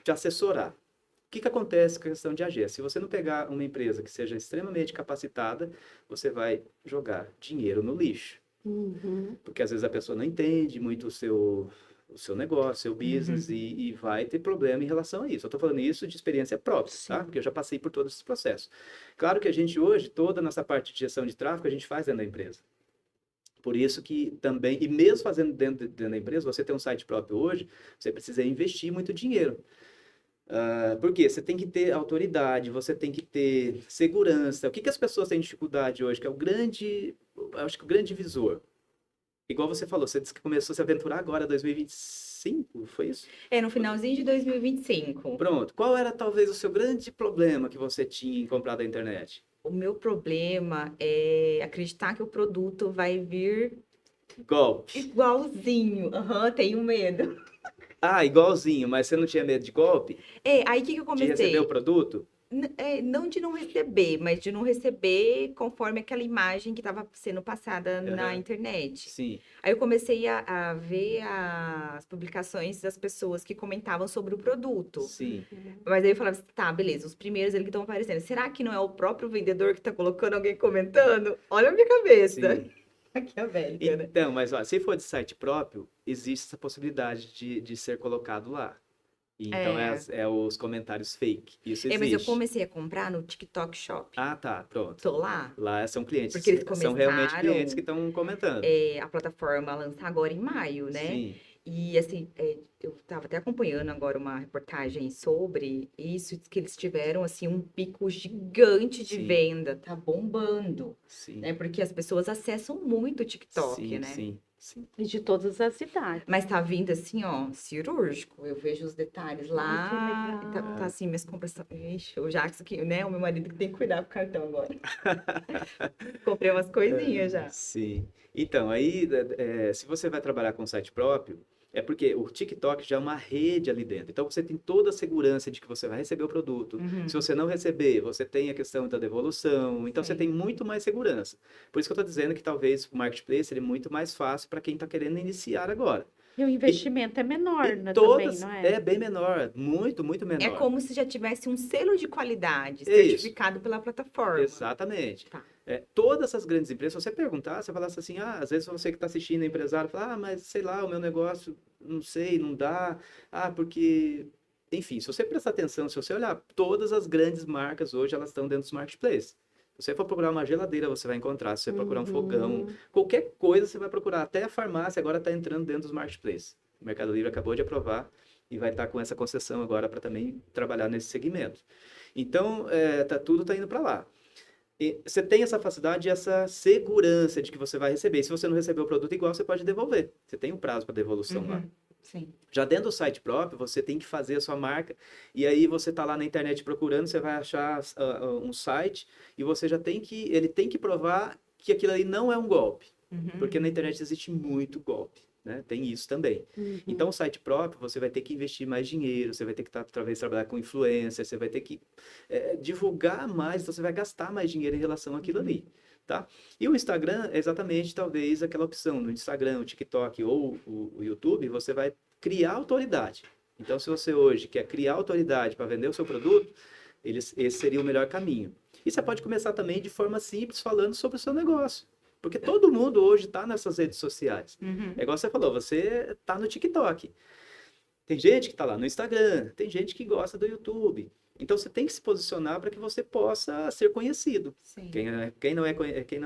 assessorar. O que acontece com a questão de agência? Se você não pegar uma empresa que seja extremamente capacitada, você vai jogar dinheiro no lixo. Uhum. Porque às vezes a pessoa não entende muito o seu negócio, seu business, e vai ter problema em relação a isso. Eu estou falando isso de experiência própria, tá? Sim. Porque eu já passei por todos esses processos. Claro que a gente hoje, toda a nossa parte de gestão de tráfego, a gente faz dentro da empresa. Por isso que também, e mesmo fazendo dentro da empresa, você tem um site próprio hoje, você precisa investir muito dinheiro. Por quê? Você tem que ter autoridade, você tem que ter segurança. O que as pessoas têm dificuldade hoje, que é acho que o grande divisor. Igual você falou, você disse que começou a se aventurar agora, 2025, foi isso? É no finalzinho de 2025. Pronto. Qual era talvez o seu grande problema que você tinha em comprar da internet? O meu problema é acreditar que o produto vai vir Golpe. igualzinho. Aham, tenho medo. Ah, igualzinho, mas você não tinha medo de golpe? É, aí o que que eu De receber o comecei? produto? Não de não receber, mas de não receber conforme aquela imagem que estava sendo passada na Aham. internet. Sim, Aí eu comecei a ver as publicações das pessoas que comentavam sobre o produto. sim. Mas aí eu falava assim, tá, beleza, os primeiros ali que estão aparecendo. Será que não é o próprio vendedor que está colocando alguém comentando? Olha a minha cabeça. Sim. Maquiavélica, né? Então, mas ó, se for de site próprio, existe essa possibilidade de ser colocado lá. E então É. é os comentários fake. Isso Mas eu existe. comecei a comprar no TikTok Shop. Ah, tá, pronto. Tô lá. Lá são clientes, Porque eles são realmente clientes que começaram estão comentando. a plataforma a lançar agora em maio, né? Sim, E assim, eu estava até acompanhando agora uma reportagem sobre isso, diz que eles tiveram assim um pico gigante de Sim. venda, tá bombando, sim, né? Porque as pessoas acessam muito o TikTok, sim, né? sim, sim. E de todas as idades. Mas tá vindo assim, ó, cirúrgico. Eu vejo os detalhes lá, Ai, que e tá, legal. tá assim, minhas compras. Ixi, o Jackson, que, né? O meu marido que tem que cuidar com o cartão agora. Comprei umas coisinhas já. Sim. Então, aí, se você vai trabalhar com site próprio, é porque o TikTok já é uma rede ali dentro. Então, você tem toda a segurança de que você vai receber o produto. Uhum. Se você não receber, você tem a questão da devolução. Então, você Sim. tem muito mais segurança. Por isso que eu estou dizendo que talvez o marketplace ele é muito mais fácil para quem está querendo iniciar agora. E o investimento é menor, E né, também, todas não é? é bem menor, muito, muito É menor. como se já tivesse um selo de qualidade Isso. certificado pela plataforma. Exatamente. Tá. Todas essas grandes empresas, se você perguntar, você falasse assim, às vezes você que está assistindo, é empresário, fala, mas sei lá, o meu negócio, não sei, não dá, porque... Enfim, se você prestar atenção, se você olhar, todas as grandes marcas hoje, elas estão dentro dos marketplaces. Se você for procurar uma geladeira, você vai encontrar. Se você procurar um fogão, qualquer coisa você vai procurar. Até a farmácia agora está entrando dentro dos marketplaces. O Mercado Livre acabou de aprovar e vai estar com essa concessão agora para também trabalhar nesse segmento. Então, tudo está indo para lá. E você tem essa facilidade e essa segurança de que você vai receber. E se você não receber o produto igual, você pode devolver. Você tem um prazo para devolução lá. Uhum. Sim. Já dentro do site próprio, você tem que fazer a sua marca. E aí você está lá na internet procurando, você vai achar um site e você já ele tem que provar que aquilo ali não é um golpe. Porque na internet existe muito golpe, né? Tem isso também. Então, o site próprio, você vai ter que investir mais dinheiro, você vai ter que, talvez, trabalhar com influência, você vai ter que divulgar mais, então você vai gastar mais dinheiro em relação àquilo ali, tá? E o Instagram é exatamente, talvez, aquela opção. No Instagram, o TikTok ou o YouTube, você vai criar autoridade. Então, se você hoje quer criar autoridade para vender o seu produto, esse seria o melhor caminho. E você pode começar também de forma simples, falando sobre o seu negócio. Porque todo mundo hoje está nessas redes sociais. É igual você falou, você está no TikTok. Tem gente que está lá no Instagram, tem gente que gosta do YouTube. Então você tem que se posicionar para que você possa ser conhecido. Sim. Quem não é Visto, quem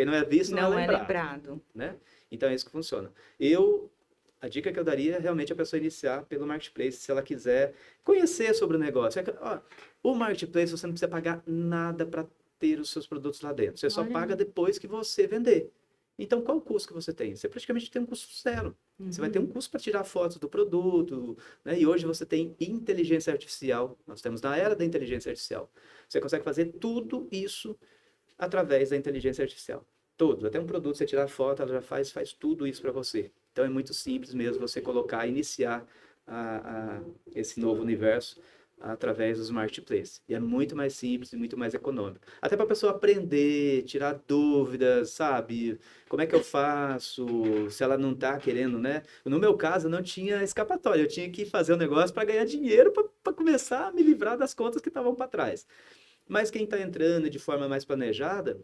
não é visto não é é lembrado, lembrado. né? Então é isso que funciona. A dica que eu daria é realmente a pessoa iniciar pelo marketplace, se ela quiser conhecer sobre o negócio. O marketplace você não precisa pagar nada para ter os seus produtos lá dentro. Você só paga depois que você vender. Então, qual o custo que você tem? Você praticamente tem um custo zero. Você vai ter um custo para tirar fotos do produto, né? E hoje você tem inteligência artificial. Nós estamos na era da inteligência artificial. Você consegue fazer tudo isso através da inteligência artificial. Tudo. Até um produto, você tirar foto, ela já faz tudo isso para você. Então, é muito simples mesmo você iniciar esse novo universo através dos marketplaces. E é muito mais simples e muito mais econômico. Até para a pessoa aprender, tirar dúvidas, sabe? Como é que eu faço? Se ela não está querendo, né? No meu caso, não tinha escapatória. Eu tinha que fazer o negócio para ganhar dinheiro, para começar a me livrar das contas que estavam para trás. Mas quem está entrando de forma mais planejada,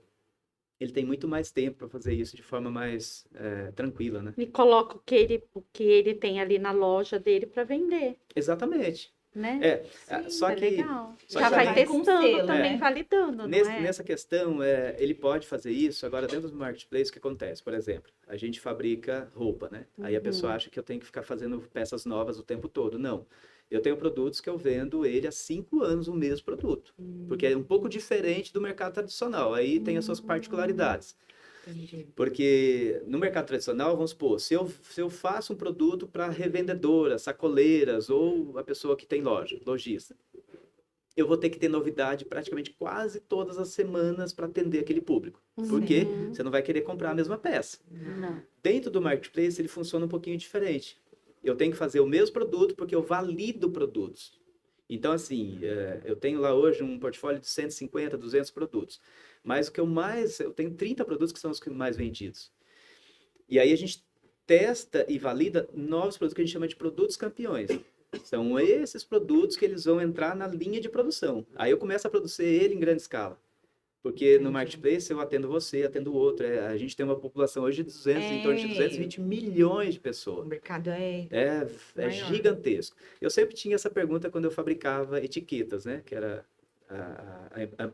ele tem muito mais tempo para fazer isso de forma mais tranquila, né? E coloca o que ele tem ali na loja dele para vender, Exatamente. né? Sim, Só É que legal. só Já que vai além- com testando selo, também, né? validando, não é? nessa questão, ele pode fazer isso. Agora, dentro do marketplace, o que acontece? Por exemplo, a gente fabrica roupa, né? Aí a pessoa acha que eu tenho que ficar fazendo peças novas o tempo todo. Não. Eu tenho produtos que eu vendo ele há 5 anos, o mesmo produto. Porque é um pouco diferente do mercado tradicional. Aí tem as suas particularidades. Entendi. Porque no mercado tradicional, vamos supor, se eu faço um produto para revendedoras, sacoleiras ou a pessoa que tem loja, lojista, eu vou ter que ter novidade praticamente quase todas as semanas para atender aquele público. Porque você não vai querer comprar a mesma peça. Não. Dentro do marketplace, ele funciona um pouquinho diferente. Eu tenho que fazer o mesmo produto porque eu valido produtos. Então, assim, eu tenho lá hoje um portfólio de 150, 200 produtos. Mas eu tenho 30 produtos que são os mais vendidos. E aí a gente testa e valida novos produtos que a gente chama de produtos campeões. São esses produtos que eles vão entrar na linha de produção. Aí eu começo a produzir ele em grande escala. Porque no marketplace eu atendo você, atendo o outro. A gente tem uma população hoje de em torno de 220 milhões de O pessoas. mercado é É maior. gigantesco. Eu sempre tinha essa pergunta quando eu fabricava etiquetas, né? Que era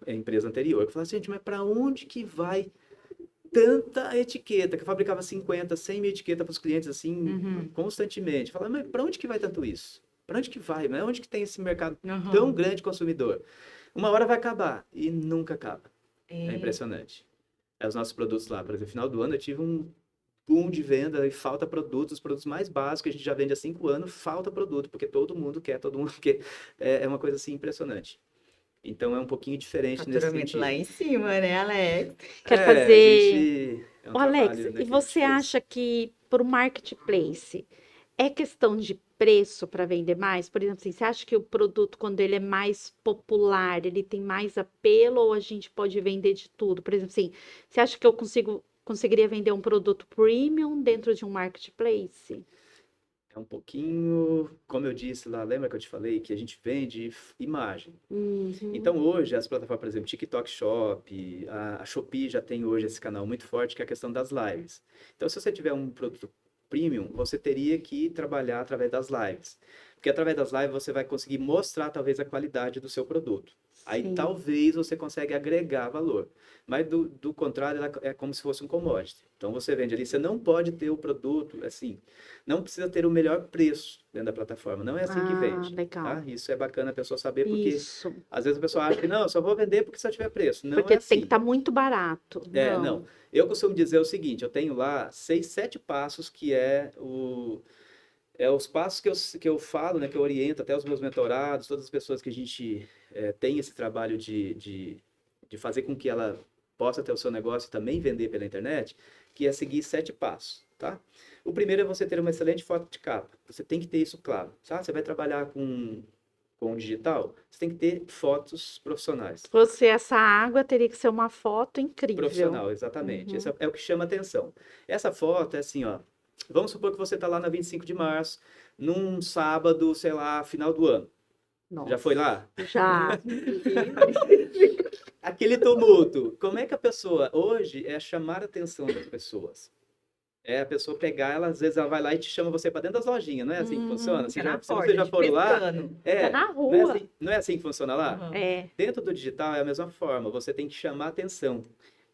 a empresa anterior. Eu falava assim, gente, mas para onde que vai tanta etiqueta? Que eu fabricava 50, 100 mil etiquetas para os clientes, assim, constantemente. Eu falava, mas para onde que vai tanto isso? Para onde que vai? Né? Onde que tem esse mercado tão grande consumidor? Uma hora vai acabar. E nunca acaba. É impressionante. Os nossos produtos lá, por exemplo, no final do ano eu tive um boom de venda e falta produtos, os produtos mais básicos que a gente já vende há 5 anos, falta produto, porque todo mundo quer. É uma coisa assim impressionante. Então é um pouquinho diferente nesse Faturamento sentido. lá em cima, né, Alex? Quer A fazer. gente, é um Ô, Alex, trabalho, né, e que a gente você fez. acha que para o marketplace é questão de preço para vender mais? Por exemplo, assim, você acha que o produto, quando ele é mais popular, ele tem mais apelo ou a gente pode vender de tudo? Por exemplo, assim, você acha que eu conseguiria vender um produto premium dentro de um marketplace? É um pouquinho, como eu disse lá, lembra que eu te falei que a gente vende imagem. Então hoje as plataformas, por exemplo, TikTok Shop, a Shopee já tem hoje esse canal muito forte que é a questão das lives. Então se você tiver um produto premium, você teria que trabalhar através das lives. Porque através das lives você vai conseguir mostrar talvez a qualidade do seu produto. Aí Sim. talvez você consiga agregar valor. Mas do contrário, ela é como se fosse um commodity. Então você vende ali, você não pode ter o produto assim, não precisa ter o melhor preço dentro da plataforma. Não é assim que vende. Legal. Tá? Isso é bacana a pessoa saber, porque Isso. às vezes a pessoa acha que não, eu só vou vender porque só tiver preço. Não Porque é tem que assim. estar muito barato. Não. Eu costumo dizer o seguinte, eu tenho lá 6, 7 passos que os passos que eu falo, né, que eu oriento até os meus mentorados, todas as pessoas que a gente tem esse trabalho de fazer com que ela possa ter o seu negócio e também vender pela internet, que é seguir 7 passos, tá? O primeiro é você ter uma excelente foto de capa. Você tem que ter isso claro, tá? Você vai trabalhar com digital, você tem que ter fotos profissionais. Essa água teria que ser uma foto incrível. Profissional, exatamente. Esse é o que chama atenção. Essa foto é assim, ó. Vamos supor que você está lá na 25 de março, num sábado, sei lá, final do ano. Já foi lá? Já. Aquele tumulto. Como é que a pessoa, hoje, é chamar a atenção das pessoas? É a pessoa pegar, ela, às vezes ela vai lá e te chama você para dentro das lojinhas, não é assim que funciona? Fica na Se porta, vocês já foram lá, Tá na não é rua. assim, não é assim que funciona lá? Uhum. É. Dentro do digital é a mesma forma, você tem que chamar a atenção.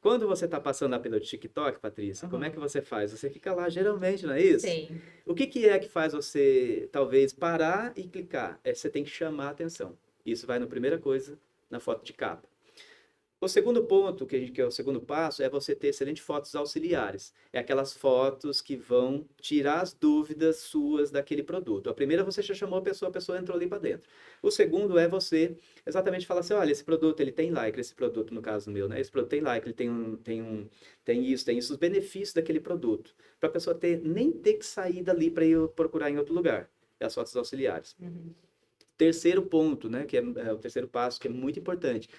Quando você está passando lá pelo TikTok, Patrícia, como é que você faz? Você fica lá, geralmente, não é isso? Sim. O que é que faz você, talvez, parar e clicar? Você tem que chamar a atenção. Isso vai na primeira coisa, na foto de capa. O segundo ponto, que é o segundo passo, é você ter excelentes fotos auxiliares. É aquelas fotos que vão tirar as dúvidas suas daquele produto. A primeira você já chamou a pessoa entrou ali para dentro. O segundo é você exatamente falar assim, olha, esse produto ele tem like, esse produto no caso meu, né? Esse produto tem like, ele tem isso, os benefícios daquele produto. Para a pessoa nem ter que sair dali para ir procurar em outro lugar. É as fotos auxiliares. Terceiro ponto, né? Que é o terceiro passo, que é muito importante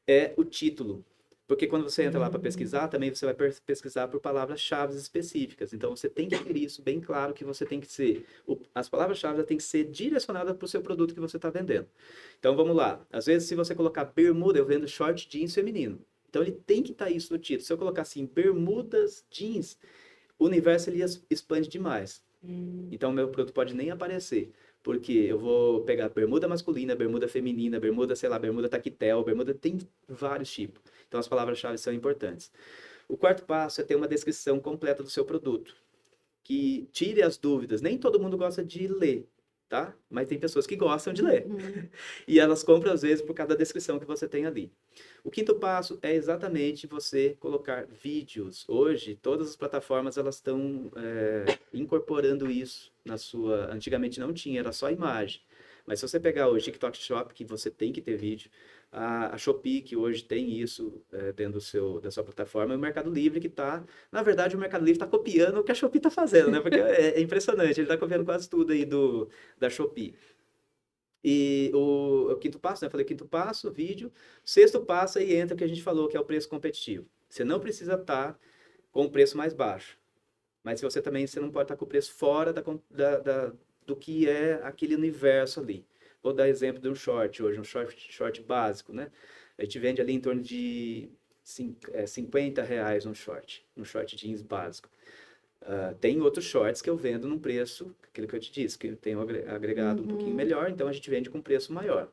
é o título. Porque quando você entra lá para pesquisar, também você vai pesquisar por palavras-chave específicas. Então, você tem que ter isso bem claro que você tem que ser... as palavras-chave têm que ser direcionadas para o seu produto que você está vendendo. Então, vamos lá. Às vezes, se você colocar bermuda, eu vendo short jeans feminino. Então, ele tem que estar isso no título. Se eu colocar assim, bermudas jeans, o universo ele expande demais. Então, o meu produto pode nem aparecer. Porque eu vou pegar bermuda masculina, bermuda feminina, bermuda, sei lá, bermuda taquetel, bermuda tem vários tipos. Então as palavras-chave são importantes. O quarto passo é ter uma descrição completa do seu produto, que tire as dúvidas. Nem todo mundo gosta de ler, tá? Mas tem pessoas que gostam de ler. E elas compram às vezes por causa da descrição que você tem ali. O quinto passo é exatamente você colocar vídeos. Hoje, todas as plataformas elas estão incorporando isso na sua... Antigamente não tinha, era só imagem. Mas se você pegar o TikTok Shop, que você tem que ter vídeo, a Shopee, que hoje tem isso dentro da sua plataforma, e o Mercado Livre, que está... Na verdade, o Mercado Livre está copiando o que a Shopee está fazendo, né? Porque é impressionante, ele está copiando quase tudo aí da Shopee. E o quinto passo, né? Eu falei quinto passo, vídeo. Sexto passo, aí entra o que a gente falou, que é o preço competitivo. Você não precisa estar com o preço mais baixo. Mas você não pode estar com o preço fora do que é aquele universo ali. Vou dar exemplo de um short hoje, um short básico, né? A gente vende ali em torno de R$ 50 um short jeans básico. Tem outros shorts que eu vendo num preço, aquilo que eu te disse, que tem um agregado um pouquinho melhor, então a gente vende com preço maior.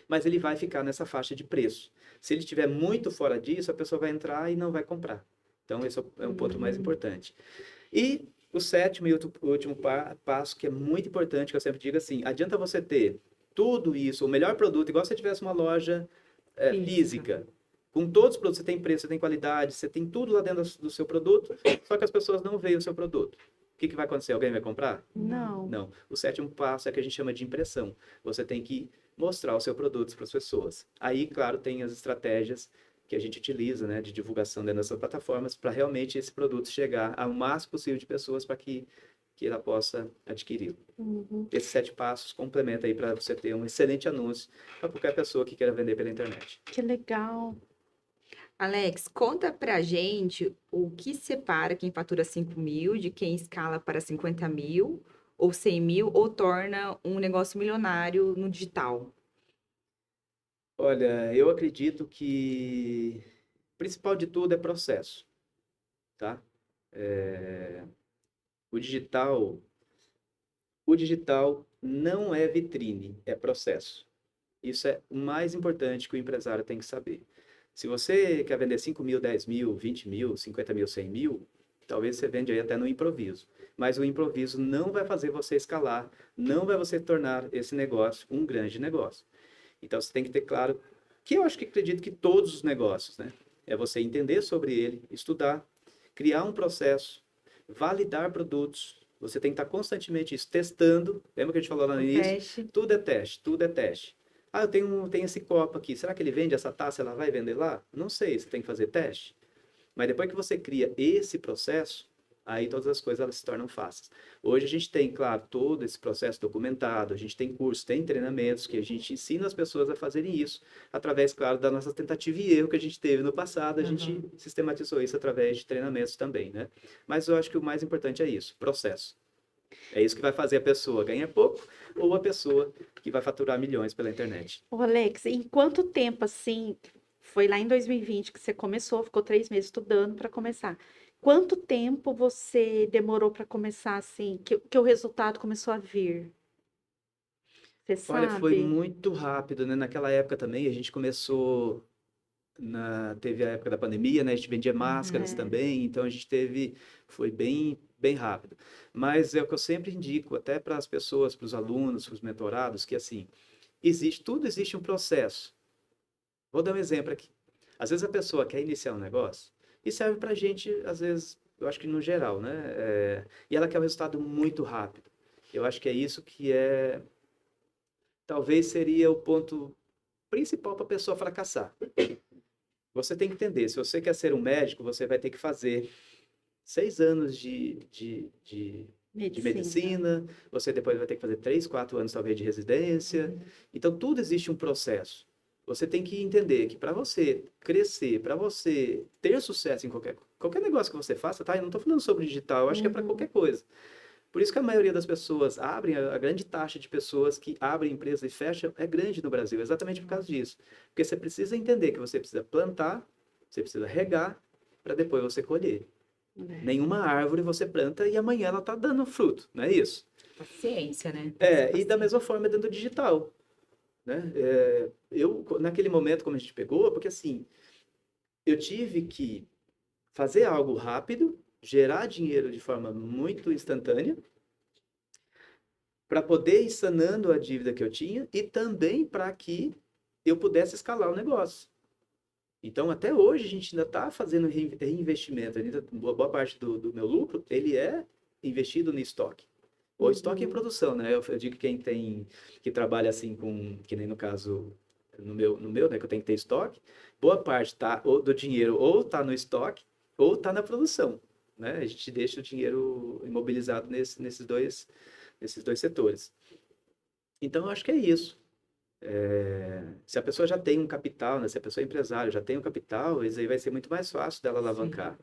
Mas ele vai ficar nessa faixa de preço. Se ele estiver muito fora disso, a pessoa vai entrar e não vai comprar. Então, esse é um ponto mais importante. E o sétimo e último passo, que é muito importante, que eu sempre digo assim, adianta você ter tudo isso, o melhor produto, igual se você tivesse uma loja física. Com todos os produtos, você tem preço, você tem qualidade, você tem tudo lá dentro do seu produto, só que as pessoas não veem o seu produto. O que vai acontecer? Alguém vai comprar? Não. Não. O sétimo passo é o que a gente chama de impressão. Você tem que mostrar o seu produto para as pessoas. Aí, claro, tem as estratégias que a gente utiliza, né, de divulgação dentro dessas plataformas para realmente esse produto chegar ao máximo possível de pessoas para que ela possa adquiri-lo. Esses 7 passos complementam aí para você ter um excelente anúncio para qualquer pessoa que queira vender pela internet. Que legal. Alex, conta pra gente o que separa quem fatura 5 mil de quem escala para 50 mil ou 100 mil ou torna um negócio milionário no digital. Olha, eu acredito que o principal de tudo é processo, tá? O digital não é vitrine, é processo. Isso é o mais importante que o empresário tem que saber. Se você quer vender 5 mil, 10 mil, 20 mil, 50 mil, 100 mil, talvez você vende aí até no improviso. Mas o improviso não vai fazer você escalar, não vai você tornar esse negócio um grande negócio. Então, você tem que ter claro, que eu acredito que todos os negócios, né? É você entender sobre ele, estudar, criar um processo, validar produtos. Você tem que estar constantemente isso, testando. Lembra que a gente falou lá no início? Teste. Tudo é teste, tudo é teste. Ah, tenho esse copo aqui. Será que ele vende essa taça? Ela vai vender lá? Não sei, você tem que fazer teste. Mas depois que você cria esse processo, aí todas as coisas elas se tornam fáceis. Hoje a gente tem, claro, todo esse processo documentado, a gente tem cursos, tem treinamentos que a gente ensina as pessoas a fazerem isso, através, claro, da nossa tentativa e erro que a gente teve no passado, a gente sistematizou isso através de treinamentos também, né? Mas eu acho que o mais importante é isso, processo. É isso que vai fazer a pessoa ganhar pouco ou a pessoa que vai faturar milhões pela internet. Ô, Alex, em quanto tempo, assim, foi lá em 2020 que você começou, ficou 3 meses estudando para começar. Quanto tempo você demorou para começar, assim, que o resultado começou a vir? Você Olha, foi sabe? muito rápido, né? Naquela época também, a gente começou teve a época da pandemia, né? A gente vendia máscaras É. também, então a gente foi bem rápido. Mas é o que eu sempre indico, até para as pessoas, para os alunos, para os mentorados, que assim, tudo existe um processo. Vou dar um exemplo aqui. Às vezes a pessoa quer iniciar um negócio, e serve para a gente, às vezes, eu acho que no geral, né? E ela quer um resultado muito rápido. Eu acho que é isso que talvez seria o ponto principal para a pessoa fracassar. Você tem que entender, se você quer ser um médico, você vai ter que fazer 6 anos de Medicina. medicina, você depois vai ter que fazer 3, 4 anos talvez de residência. Então, tudo existe um processo. Você tem que entender que para você crescer, para você ter sucesso em qualquer negócio que você faça, tá? Eu não estou falando sobre digital, eu acho que é para Uhum. qualquer coisa. Por isso que a maioria das pessoas abrem, a grande taxa de pessoas que abrem empresa e fecham é grande no Brasil, exatamente por causa disso. Porque você precisa entender que você precisa plantar, você precisa regar, para depois você colher. É. Nenhuma árvore você planta e amanhã ela está dando fruto, não é isso? Paciência, né? Tem que ser E da paciente. mesma forma dentro do digital, né? Naquele momento, como a gente pegou, porque assim, eu tive que fazer algo rápido, gerar dinheiro de forma muito instantânea, para poder ir sanando a dívida que eu tinha e também para que eu pudesse escalar o negócio. Então, até hoje, a gente ainda está fazendo reinvestimento. Boa parte do meu lucro, ele é investido no estoque. Ou estoque em Uhum. produção, né? Eu digo que que trabalha assim que nem no caso, no meu, né, que eu tenho que ter estoque, boa parte do dinheiro ou está no estoque ou está na produção, né? A gente deixa o dinheiro imobilizado nesses dois setores. Então, eu acho que é isso. Se a pessoa já tem um capital, né? Se a pessoa é empresário, já tem um capital, isso aí vai ser muito mais fácil dela Sim. alavancar.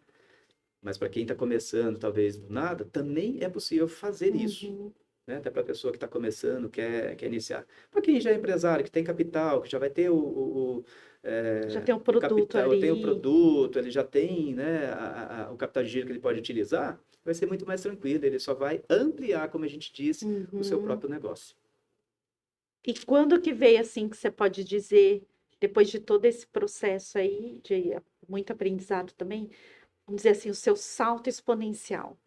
Mas para quem está começando, talvez do nada, também é possível fazer isso. Uhum. Né? Até para a pessoa que está começando, quer iniciar. Para quem já é empresário, que tem capital, que já vai ter Já tem um o produto capital, tem o ali. produto, ele já tem, né, o capital de giro que ele pode utilizar, vai ser muito mais tranquilo. Ele só vai ampliar, como a gente disse, o seu Uhum. próprio negócio. E quando que veio assim que você pode dizer, depois de todo esse processo aí, de muito aprendizado também, vamos dizer assim, o seu salto exponencial?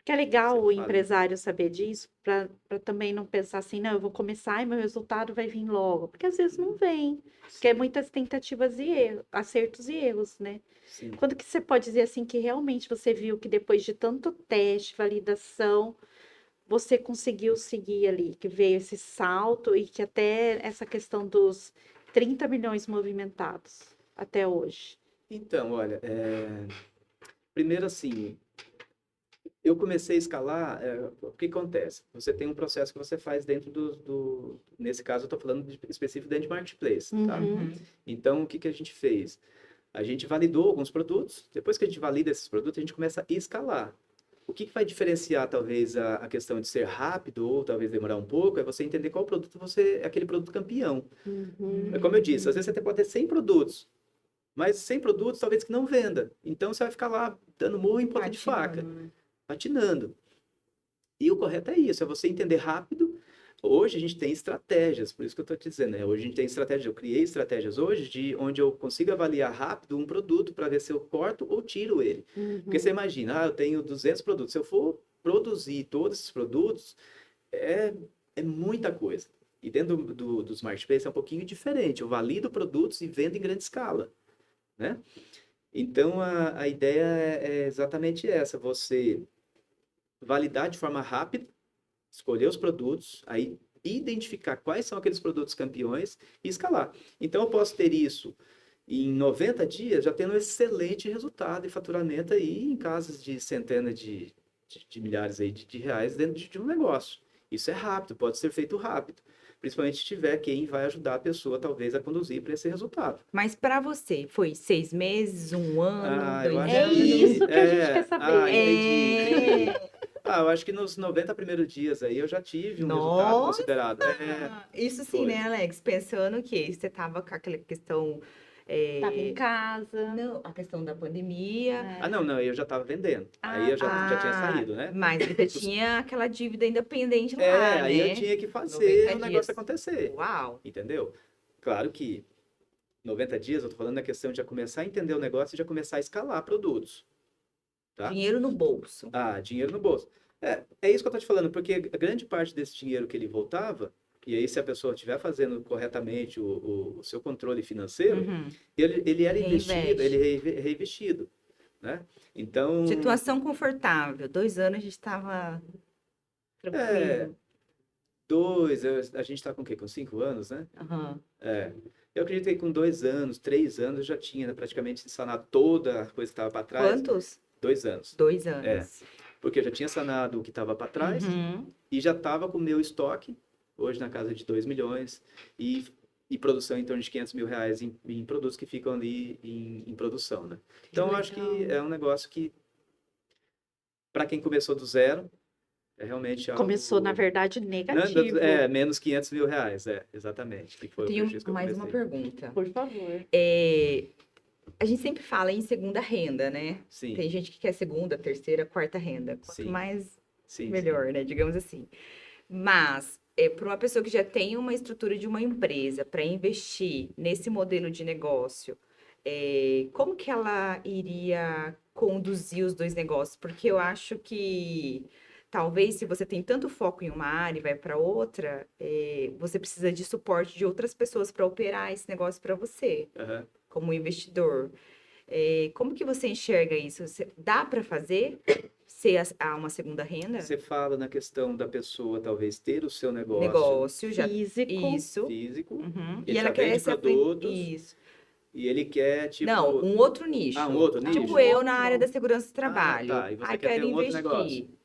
Que é legal o Sempre falo. empresário saber disso, para também não pensar assim, não, eu vou começar e meu resultado vai vir logo, porque às vezes não vem, porque é Sim, muitas tentativas e erros, acertos e erros, né? sim. Quando que você pode dizer assim que realmente você viu que depois de tanto teste, validação, você conseguiu seguir ali, que veio esse salto e que até essa questão dos 30 milhões movimentados até hoje? Então, olha, primeiro assim, eu comecei a escalar, o que acontece? Você tem um processo que você faz dentro nesse caso eu estou falando específico dentro de Marketplace, tá? Uhum. Uhum. Então, o que a gente fez? A gente validou alguns produtos, depois que a gente valida esses produtos, a gente começa a escalar. O que vai diferenciar, talvez, a questão de ser rápido ou talvez demorar um pouco, é você entender qual produto é aquele produto campeão. É como eu Uhum. disse, às vezes você até pode ter 100 produtos, mas 100 produtos talvez que não venda. Então, você vai ficar lá dando murro em ponta de faca, Patinando, né? patinando. E o correto é isso, é você entender rápido. Hoje a gente tem estratégias, por isso que eu estou te dizendo, né? Hoje a gente tem estratégias, eu criei estratégias hoje de onde eu consigo avaliar rápido um produto para ver se eu corto ou tiro ele. Porque você Uhum. imagina, eu tenho 200 produtos, se eu for produzir todos esses produtos, é, é muita coisa. E dentro dos marketplaces é um pouquinho diferente, eu valido produtos e vendo em grande escala, né? Então a ideia é exatamente essa, você validar de forma rápida, escolher os produtos, aí identificar quais são aqueles produtos campeões e escalar. Então, eu posso ter isso em 90 dias, já tendo um excelente resultado e faturamento aí em casas de centenas de milhares aí de reais dentro de um negócio. Isso é rápido, pode ser feito rápido. Principalmente se tiver quem vai ajudar a pessoa, talvez, a conduzir para esse resultado. Mas para você, foi 6 meses, um ano, Eu 2 acho É anos? isso que a gente quer saber. Entendi. É... Eu acho que nos 90 primeiros dias aí eu já tive um resultado Nossa! considerado. Isso sim, Foi. né, Alex? Pensando que você tava com aquela questão... Tava em casa. Não, a questão da pandemia. Não, eu já estava vendendo. Aí eu já tinha saído, né? Mas você tinha aquela dívida independente lá, Aí né? eu tinha que 90 fazer o dias. negócio acontecer. Uau! Entendeu? Claro que 90 dias, eu tô falando da questão de já começar a entender o negócio e já começar a escalar produtos. Tá? Dinheiro no bolso. Dinheiro no bolso. É isso que eu tô te falando, porque a grande parte desse dinheiro que ele voltava, e aí se a pessoa estiver fazendo corretamente o seu controle financeiro, Uhum. ele era investido, Reinveste. ele é reinvestido, né? Então, Situação confortável. 2 anos a gente estava tranquilo. a gente tá com o quê? Com 5 anos, né? Aham. Eu acredito que com 2 anos, 3 anos, eu já tinha praticamente sanado toda a coisa que estava para trás. Quantos? 2 anos. 2 anos. Porque eu já tinha sanado o que estava para trás Uhum. e já estava com o meu estoque, hoje na casa de 2 milhões, e produção em torno de 500 mil reais em produtos que ficam ali em produção, né? Então, eu acho que legal. é um negócio que, para quem começou do zero, é realmente algo... Começou, na verdade, negativo. Menos 500 mil reais, exatamente. Que foi Eu o tenho prejuízo que eu mais uma comecei. pergunta. Por favor. A gente sempre fala em segunda renda, né? Sim, Tem gente que quer segunda, terceira, quarta renda. Quanto Sim. mais, sim. melhor, né? Digamos assim. Mas, para uma pessoa que já tem uma estrutura de uma empresa para investir nesse modelo de negócio, como que ela iria conduzir os dois negócios? Porque eu acho que talvez se você tem tanto foco em uma área e vai para outra, você precisa de suporte de outras pessoas para operar esse negócio para você, Aham. como investidor. Como que você enxerga isso? Dá para fazer ser uma segunda renda? Você fala na questão da pessoa talvez ter o seu negócio Negócio, já Físico. isso. físico, Uhum. ele E ela já quer vende essa produtos isso. e ele quer, tipo... Não, um outro nicho. um outro nicho? Tipo eu na área da segurança do trabalho. tá. E você Ai, quer ter quero um outro investir. negócio.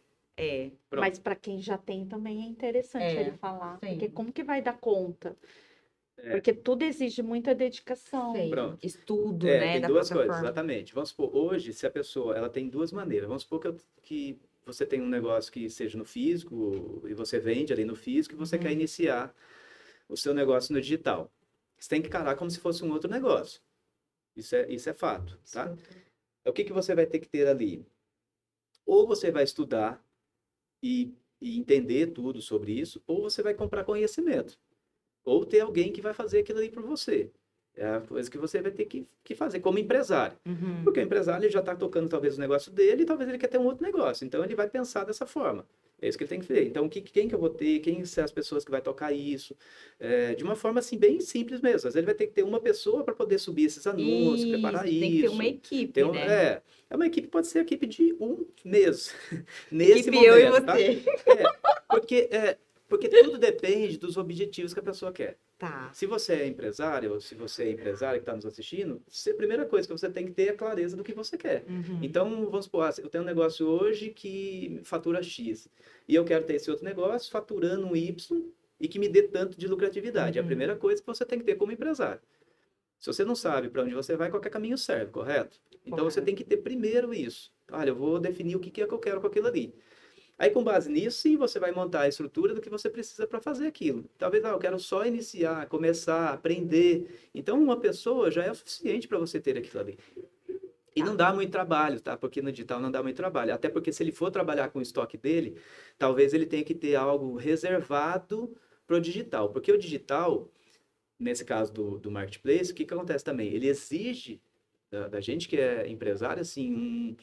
Pronto. Mas para quem já tem também é interessante É, ele falar. sim. Porque como que vai dar conta? É. Porque tudo exige muita dedicação. Sim. Pronto. Estudo, né, Tem da duas plataforma. coisas, exatamente. Vamos supor, hoje, se a pessoa, ela tem duas maneiras. Vamos supor que você tem um negócio que seja no físico, e você vende ali no físico, e você quer iniciar o seu negócio no digital. Você tem que encarar como se fosse um outro negócio. Isso é fato, tá? O que você vai ter que ter ali? Ou você vai estudar e entender tudo sobre isso, ou você vai comprar conhecimento. Ou ter alguém que vai fazer aquilo ali por você. É a coisa que você vai ter que fazer como empresário. Uhum. Porque o empresário ele já está tocando talvez o negócio dele e talvez ele quer ter um outro negócio. Então ele vai pensar dessa forma. É isso que ele tem que fazer. Então, quem que eu vou ter? Quem são as pessoas que vai tocar isso? De uma forma assim, bem simples mesmo. Às vezes ele vai ter que ter uma pessoa para poder subir esses anúncios, preparar Tem que ter uma isso. equipe, né? É uma equipe, pode ser a equipe de um mês. Nesse Equipe momento, eu e tá? você. Porque tudo depende dos objetivos que a pessoa quer. Tá. Se você é empresário, ou se você é empresário que está nos assistindo, a primeira coisa que você tem que ter é a clareza do que você quer. Uhum. Então, vamos supor, eu tenho um negócio hoje que fatura X, e eu quero ter esse outro negócio faturando um Y e que me dê tanto de lucratividade. É a primeira coisa que você tem que ter como empresário. Se você não sabe para onde você vai, qualquer caminho serve, correto? Então, você tem que ter primeiro isso. Olha, eu vou definir o que é que eu quero com aquilo ali. Aí, com base nisso, sim, você vai montar a estrutura do que você precisa para fazer aquilo. Talvez, eu quero só iniciar, começar, aprender. Então, uma pessoa já é o suficiente para você ter aquilo ali. E não dá muito trabalho, tá? Porque no digital não dá muito trabalho. Até porque se ele for trabalhar com o estoque dele, talvez ele tenha que ter algo reservado para o digital. Porque o digital, nesse caso do marketplace, o que acontece também? Ele exige da gente que é empresário, assim,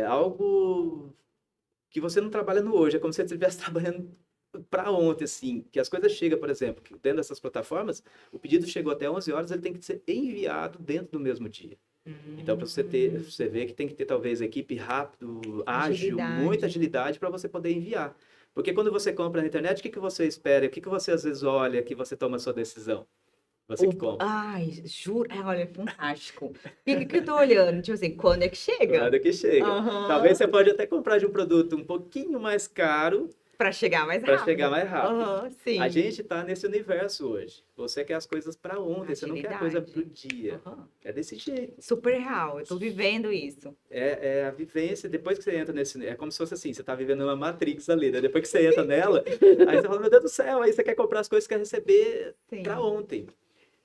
algo que você não trabalha no hoje, é como se você estivesse trabalhando para ontem, assim, que as coisas chegam, por exemplo, dentro dessas plataformas, o pedido chegou até 11 horas, ele tem que ser enviado dentro do mesmo dia. Então, para você ver que tem que ter talvez equipe rápido, ágil, muita agilidade para você poder enviar. Porque quando você compra na internet, o que que você espera? O que que você às vezes olha que você toma a sua decisão? Você que compra. Ai, juro. Olha, é fantástico. O que eu tô olhando? Tipo assim, quando é que chega? Nada que chega. Aham. Talvez você pode até comprar de um produto um pouquinho mais caro Pra chegar mais para rápido. chegar mais rápido. Aham, sim. A gente está nesse universo hoje. Você quer as coisas para ontem, você não quer a coisa pro dia. Aham. É desse jeito. Super real, eu tô vivendo isso. É a vivência, depois que você entra nesse... É como se fosse assim, você tá vivendo uma Matrix ali, né? Depois que você entra nela, aí você fala, meu Deus do céu, aí você quer comprar as coisas que quer receber Sim. para ontem.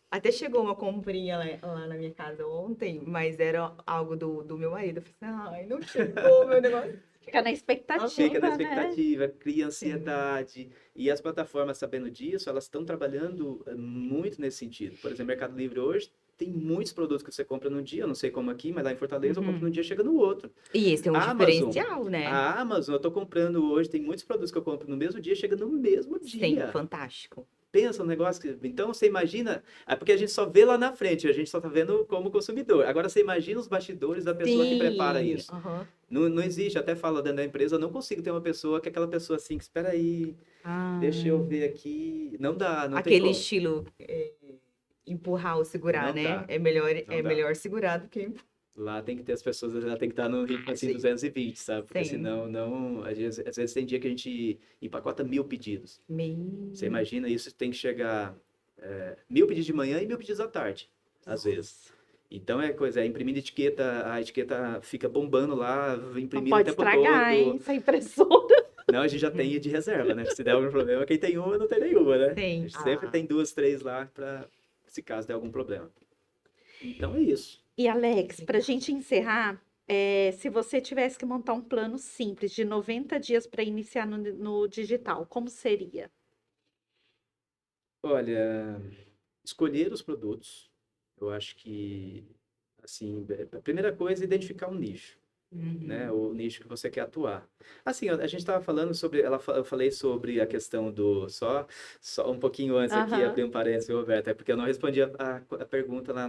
Até chegou uma comprinha lá na minha casa ontem, mas era algo do meu marido. Eu falei assim, ai, não chegou meu negócio. Fica na expectativa, Fica na né? expectativa, cria ansiedade. E as plataformas, sabendo disso, elas estão trabalhando muito nesse sentido. Por exemplo, Mercado Livre hoje tem muitos produtos que você compra num dia, eu não sei como aqui, mas lá em Fortaleza eu compro num dia, chega no outro. E esse é um A diferencial, né? A Amazon, eu tô comprando hoje, tem muitos produtos que eu compro no mesmo dia, chega no mesmo Sim, dia. fantástico. Pensa no negócio. Então, você imagina... É porque a gente só vê lá na frente, a gente só tá vendo como consumidor. Agora, você imagina os bastidores da pessoa que prepara isso. Aham. Não existe, até fala dentro da empresa, eu não consigo ter uma pessoa que é aquela pessoa assim, que espera aí, deixa eu ver aqui. Não dá, não tem Aquele como. estilo empurrar ou segurar, Não né? dá. É melhor, Não dá. melhor segurar do que Lá tem que ter as pessoas, ela tem que estar no ritmo assim, Sim. 220, sabe? Porque Sim. senão, não, às vezes tem dia que a gente empacota 1000 pedidos. Você imagina, isso tem que chegar 1000 pedidos de manhã e 1000 pedidos à tarde, às vezes. Então é coisa, imprimindo etiqueta, a etiqueta fica bombando lá, Não imprimindo o pode tempo estragar, todo. hein? Essa impressora. Não, a gente já tem de reserva, né? Se der algum problema, quem tem uma não tem nenhuma, né? Sim. A gente sempre tem 2, 3 lá para se caso der algum problema. Então é isso. E Alex, para a gente encerrar, se você tivesse que montar um plano simples de 90 dias para iniciar no digital, como seria? Olha, escolher os produtos. Eu acho que, assim, a primeira coisa é identificar um nicho, né? O nicho que você quer atuar. Assim, a gente estava falando sobre, eu falei sobre a questão do, só um pouquinho antes aqui, Aham. abrir um parênteses, Roberto, é porque eu não respondi a pergunta lá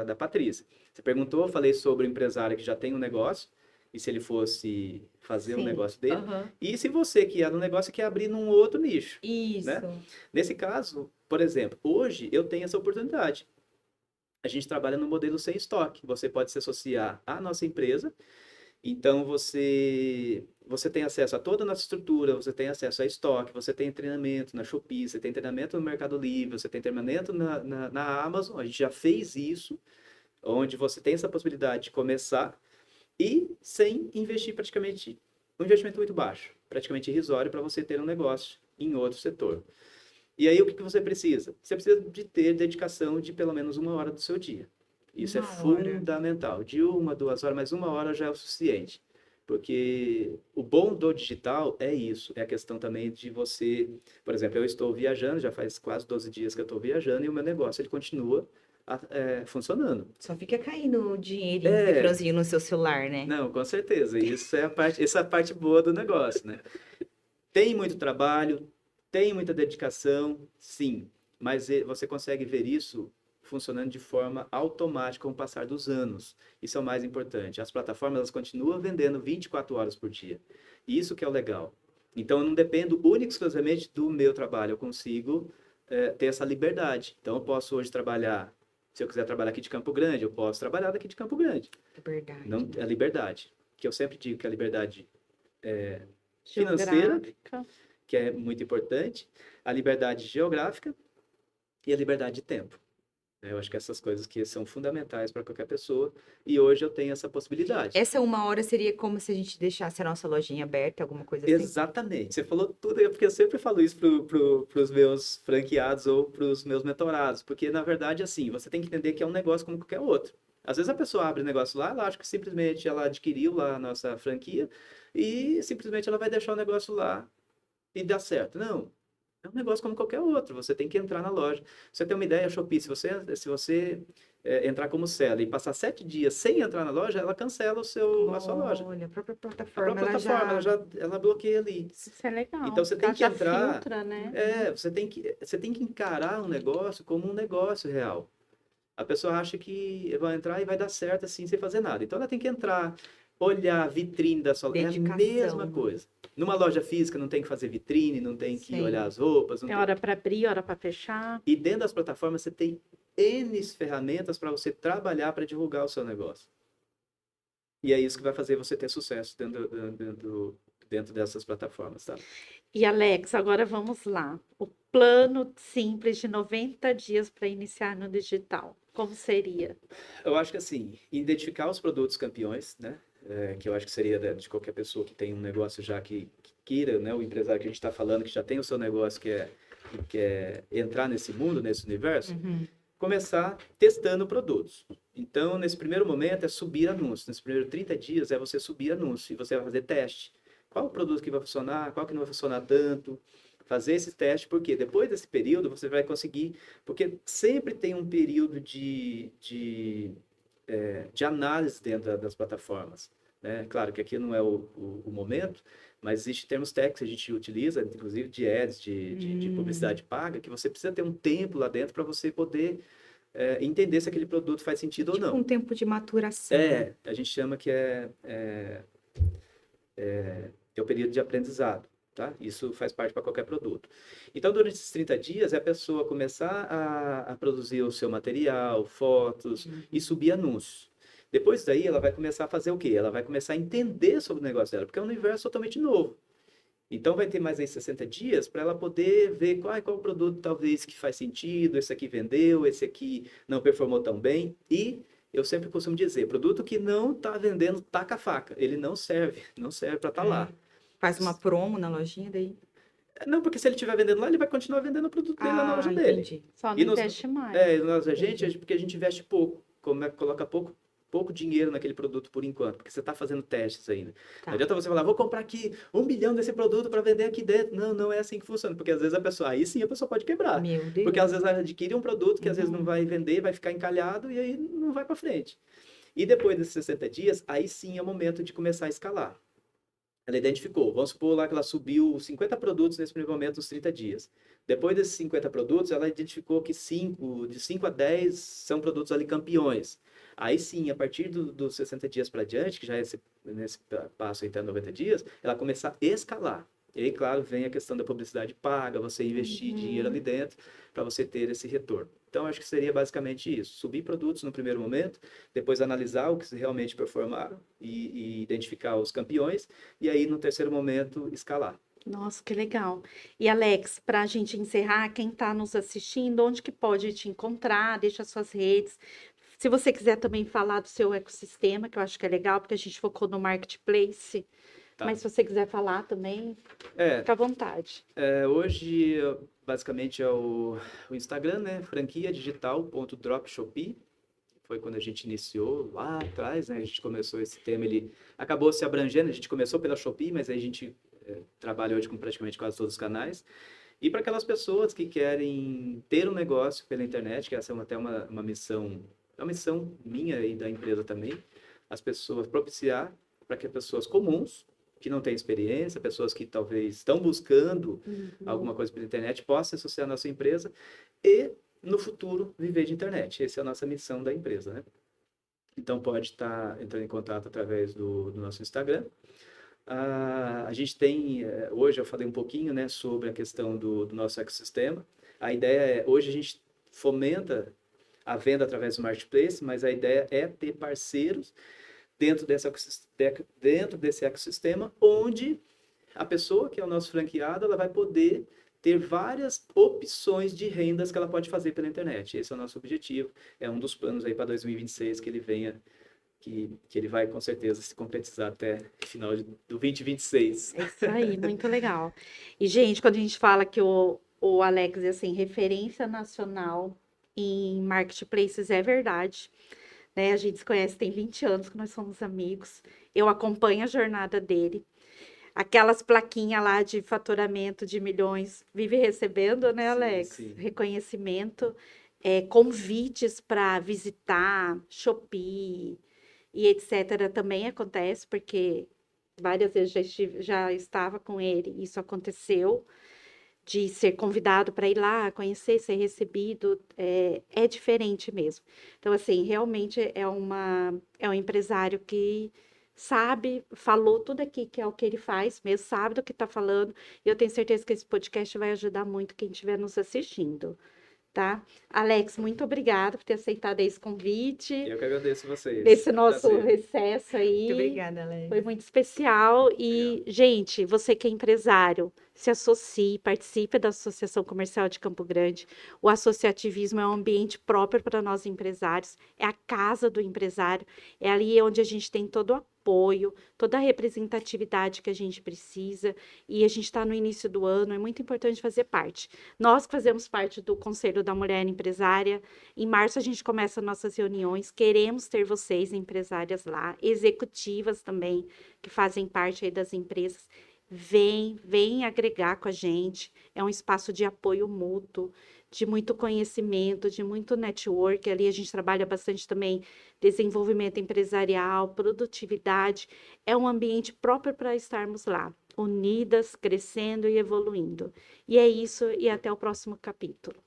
da Patrícia. Você perguntou, eu falei sobre o empresário que já tem um negócio, e se ele fosse fazer um Sim. negócio dele, Aham. e se você que é no negócio quer abrir num outro nicho, Isso. né? Nesse caso, por exemplo, hoje eu tenho essa oportunidade. A gente trabalha no modelo sem estoque. Você pode se associar à nossa empresa. Então, você tem acesso a toda a nossa estrutura, você tem acesso a estoque, você tem treinamento na Shopee, você tem treinamento no Mercado Livre, você tem treinamento na Amazon. A gente já fez isso, onde você tem essa possibilidade de começar e sem investir praticamente, um investimento muito baixo, praticamente irrisório para você ter um negócio em outro setor. E aí, o que você precisa? Você precisa de ter dedicação de pelo menos 1 hora do seu dia. Isso é fundamental. De 1, 2 horas, mas 1 hora já é o suficiente. Porque o bom do digital é isso. É a questão também de você... Por exemplo, eu estou viajando, já faz quase 12 dias que eu estou viajando, e o meu negócio ele continua funcionando. Só fica caindo dinheirinho, refrãozinho no seu celular, né? Não, com certeza. Isso é essa é a parte boa do negócio, né? Tem muito trabalho, tem muita dedicação, sim, mas você consegue ver isso funcionando de forma automática com o passar dos anos. Isso é o mais importante. As plataformas elas continuam vendendo 24 horas por dia. Isso que é o legal. Então, eu não dependo única e exclusivamente do meu trabalho. Eu consigo ter essa liberdade. Então, eu posso hoje trabalhar, se eu quiser trabalhar aqui de Campo Grande, eu posso trabalhar daqui de Campo Grande. Liberdade. Não, é liberdade. Que eu sempre digo que a liberdade financeira, Geográfica. que é muito importante, a liberdade geográfica e a liberdade de tempo. Eu acho que essas coisas que são fundamentais para qualquer pessoa, e hoje eu tenho essa possibilidade. Essa 1 hora seria como se a gente deixasse a nossa lojinha aberta, alguma coisa assim? Exatamente. Você falou tudo, porque eu sempre falo isso para os meus franqueados ou para os meus mentorados, porque, na verdade, assim, você tem que entender que é um negócio como qualquer outro. Às vezes a pessoa abre negócio lá, ela acha que simplesmente ela adquiriu lá a nossa franquia e simplesmente ela vai deixar o negócio lá e dá certo. Não. É um negócio como qualquer outro. Você tem que entrar na loja. Você tem uma ideia, a Shopee, se você entrar como seller e passar 7 dias sem entrar na loja, ela cancela a sua loja. Olha, a própria A plataforma, própria plataforma, ela bloqueia ali. Isso é legal. Então você tem Ela que já entrar. filtra, né? Você tem que encarar um negócio como um negócio real. A pessoa acha que vai entrar e vai dar certo assim, sem fazer nada. Então ela tem que entrar, olhar a vitrine da sua loja. É a mesma Dedicação. coisa. Numa loja física não tem que fazer vitrine, não tem que olhar Sim. as roupas, não Tem tem... hora para abrir, hora para fechar. E dentro das plataformas você tem N ferramentas para você trabalhar para divulgar o seu negócio. E é isso que vai fazer você ter sucesso dentro dessas plataformas, tá? E Alex, agora vamos lá. O plano simples de 90 dias para iniciar no digital. Como seria? Eu acho que assim, identificar os produtos campeões, né? Que eu acho que seria de qualquer pessoa que tem um negócio já que queira, né? O empresário que a gente está falando, que já tem o seu negócio, que quer entrar nesse mundo, nesse universo, Uhum. começar testando produtos. Então, nesse primeiro momento, é subir anúncio. Nesses primeiros 30 dias, é você subir anúncio e você vai fazer teste. Qual o produto que vai funcionar, qual que não vai funcionar tanto. Fazer esse teste, porque depois desse período, você vai conseguir... Porque sempre tem um período de análise dentro das plataformas. Né? Claro que aqui não é o momento, mas existem termos técnicos que a gente utiliza, inclusive de ads, de publicidade paga, que você precisa ter um tempo lá dentro para você poder entender se aquele produto faz sentido ou Tipo não. um tempo de maturação. A gente chama que é o período de aprendizado. Tá? Isso faz parte para qualquer produto. Então, durante esses 30 dias, é a pessoa começar a produzir o seu material, fotos e subir anúncios. Depois daí, ela vai começar a fazer o quê? Ela vai começar a entender sobre o negócio dela, porque é um universo totalmente novo. Então, vai ter mais aí 60 dias para ela poder ver qual produto talvez que faz sentido, esse aqui vendeu, esse aqui não performou tão bem. E eu sempre costumo dizer, produto que não está vendendo, taca a faca. Ele não serve, não serve para estar lá. Faz uma promo na lojinha daí. Não, porque se ele estiver vendendo lá, ele vai continuar vendendo o produto dele lá na loja dele. Entendi. Só não E nos, investe mais. nós, a gente, Entendi. porque a gente investe pouco, coloca pouco dinheiro naquele produto por enquanto, porque você está fazendo testes ainda. Tá. Não adianta você falar, vou comprar aqui 1 milhão desse produto para vender aqui dentro. Não, não é assim que funciona, porque às vezes aí sim a pessoa pode quebrar. Meu Deus. Porque às vezes ela adquire um produto que às vezes não Uhum. vai vender, vai ficar encalhado e aí não vai para frente. E depois desses 60 dias, aí sim é o momento de começar a escalar. Ela identificou, vamos supor lá que ela subiu 50 produtos nesse primeiro momento, nos 30 dias. Depois desses 50 produtos, ela identificou que de 5 a 10 são produtos ali campeões. Aí sim, a partir dos 60 dias para diante, que já é nesse passo até 90 dias, ela começa a escalar. E aí, claro, vem a questão da publicidade paga, você investir dinheiro ali dentro para você ter esse retorno. Então, acho que seria basicamente isso. Subir produtos no primeiro momento, depois analisar o que realmente performaram e identificar os campeões, e aí, no terceiro momento, escalar. Nossa, que legal. E Alex, para a gente encerrar, quem está nos assistindo, onde que pode te encontrar? Deixa suas redes. Se você quiser também falar do seu ecossistema, que eu acho que é legal, porque a gente focou no marketplace. Tá. Mas se você quiser falar também, fica à vontade. Hoje, basicamente, é o Instagram, né? franquiadigital.dropshopee. Foi quando a gente iniciou lá atrás, né? A gente começou esse tema, ele acabou se abrangendo. A gente começou pela Shopee, mas aí a gente trabalha hoje com praticamente quase todos os canais. E para aquelas pessoas que querem ter um negócio pela internet, que essa é até uma missão, é uma missão minha e da empresa também, as pessoas propiciar para que pessoas comuns, que não têm experiência, pessoas que talvez estão buscando alguma coisa pela internet, possam se associar à nossa empresa e, no futuro, viver de internet. Essa é a nossa missão da empresa, né? Então, pode estar entrando em contato através do nosso Instagram. A gente tem, hoje eu falei um pouquinho, né, sobre a questão do nosso ecossistema. A ideia é, hoje a gente fomenta a venda através do marketplace, mas a ideia é ter parceiros dentro desse ecossistema, onde a pessoa que é o nosso franqueado, ela vai poder ter várias opções de rendas que ela pode fazer pela internet. Esse é o nosso objetivo, é um dos planos aí para 2026 que ele venha, que ele vai com certeza se concretizar até o final do 2026. É isso aí, muito legal. E, gente, quando a gente fala que o Alex é assim, referência nacional em marketplaces, é verdade. Né? A gente se conhece tem 20 anos que nós somos amigos. Eu acompanho a jornada dele. Aquelas plaquinhas lá de faturamento de milhões, vive recebendo, né, Alex? Sim. Reconhecimento, convites para visitar, Shopee e etc. também acontece, porque várias vezes já estava com ele, isso aconteceu. de ser convidado para ir lá, conhecer, ser recebido, é diferente mesmo. Então, assim, realmente é um empresário que sabe, falou tudo aqui que é o que ele faz, mesmo sabe do que está falando, e eu tenho certeza que esse podcast vai ajudar muito quem estiver nos assistindo, tá? Alex, muito obrigada por ter aceitado esse convite, Eu que agradeço vocês. desse nosso Prazer. recesso aí. Muito obrigada, Alex. Foi muito especial e, gente, você que é empresário, se associe, participe da Associação Comercial de Campo Grande. O associativismo é um ambiente próprio para nós empresários, é a casa do empresário, é ali onde a gente tem todo o apoio, toda a representatividade que a gente precisa e a gente está no início do ano, é muito importante fazer parte. Nós que fazemos parte do Conselho da Mulher Empresária, em março a gente começa nossas reuniões, queremos ter vocês, empresárias lá, executivas também, que fazem parte aí das empresas. Vem agregar com a gente. É um espaço de apoio mútuo, de muito conhecimento, de muito network. Ali a gente trabalha bastante também desenvolvimento empresarial, produtividade. É um ambiente próprio para estarmos lá, unidas, crescendo e evoluindo. E é isso, e até o próximo capítulo.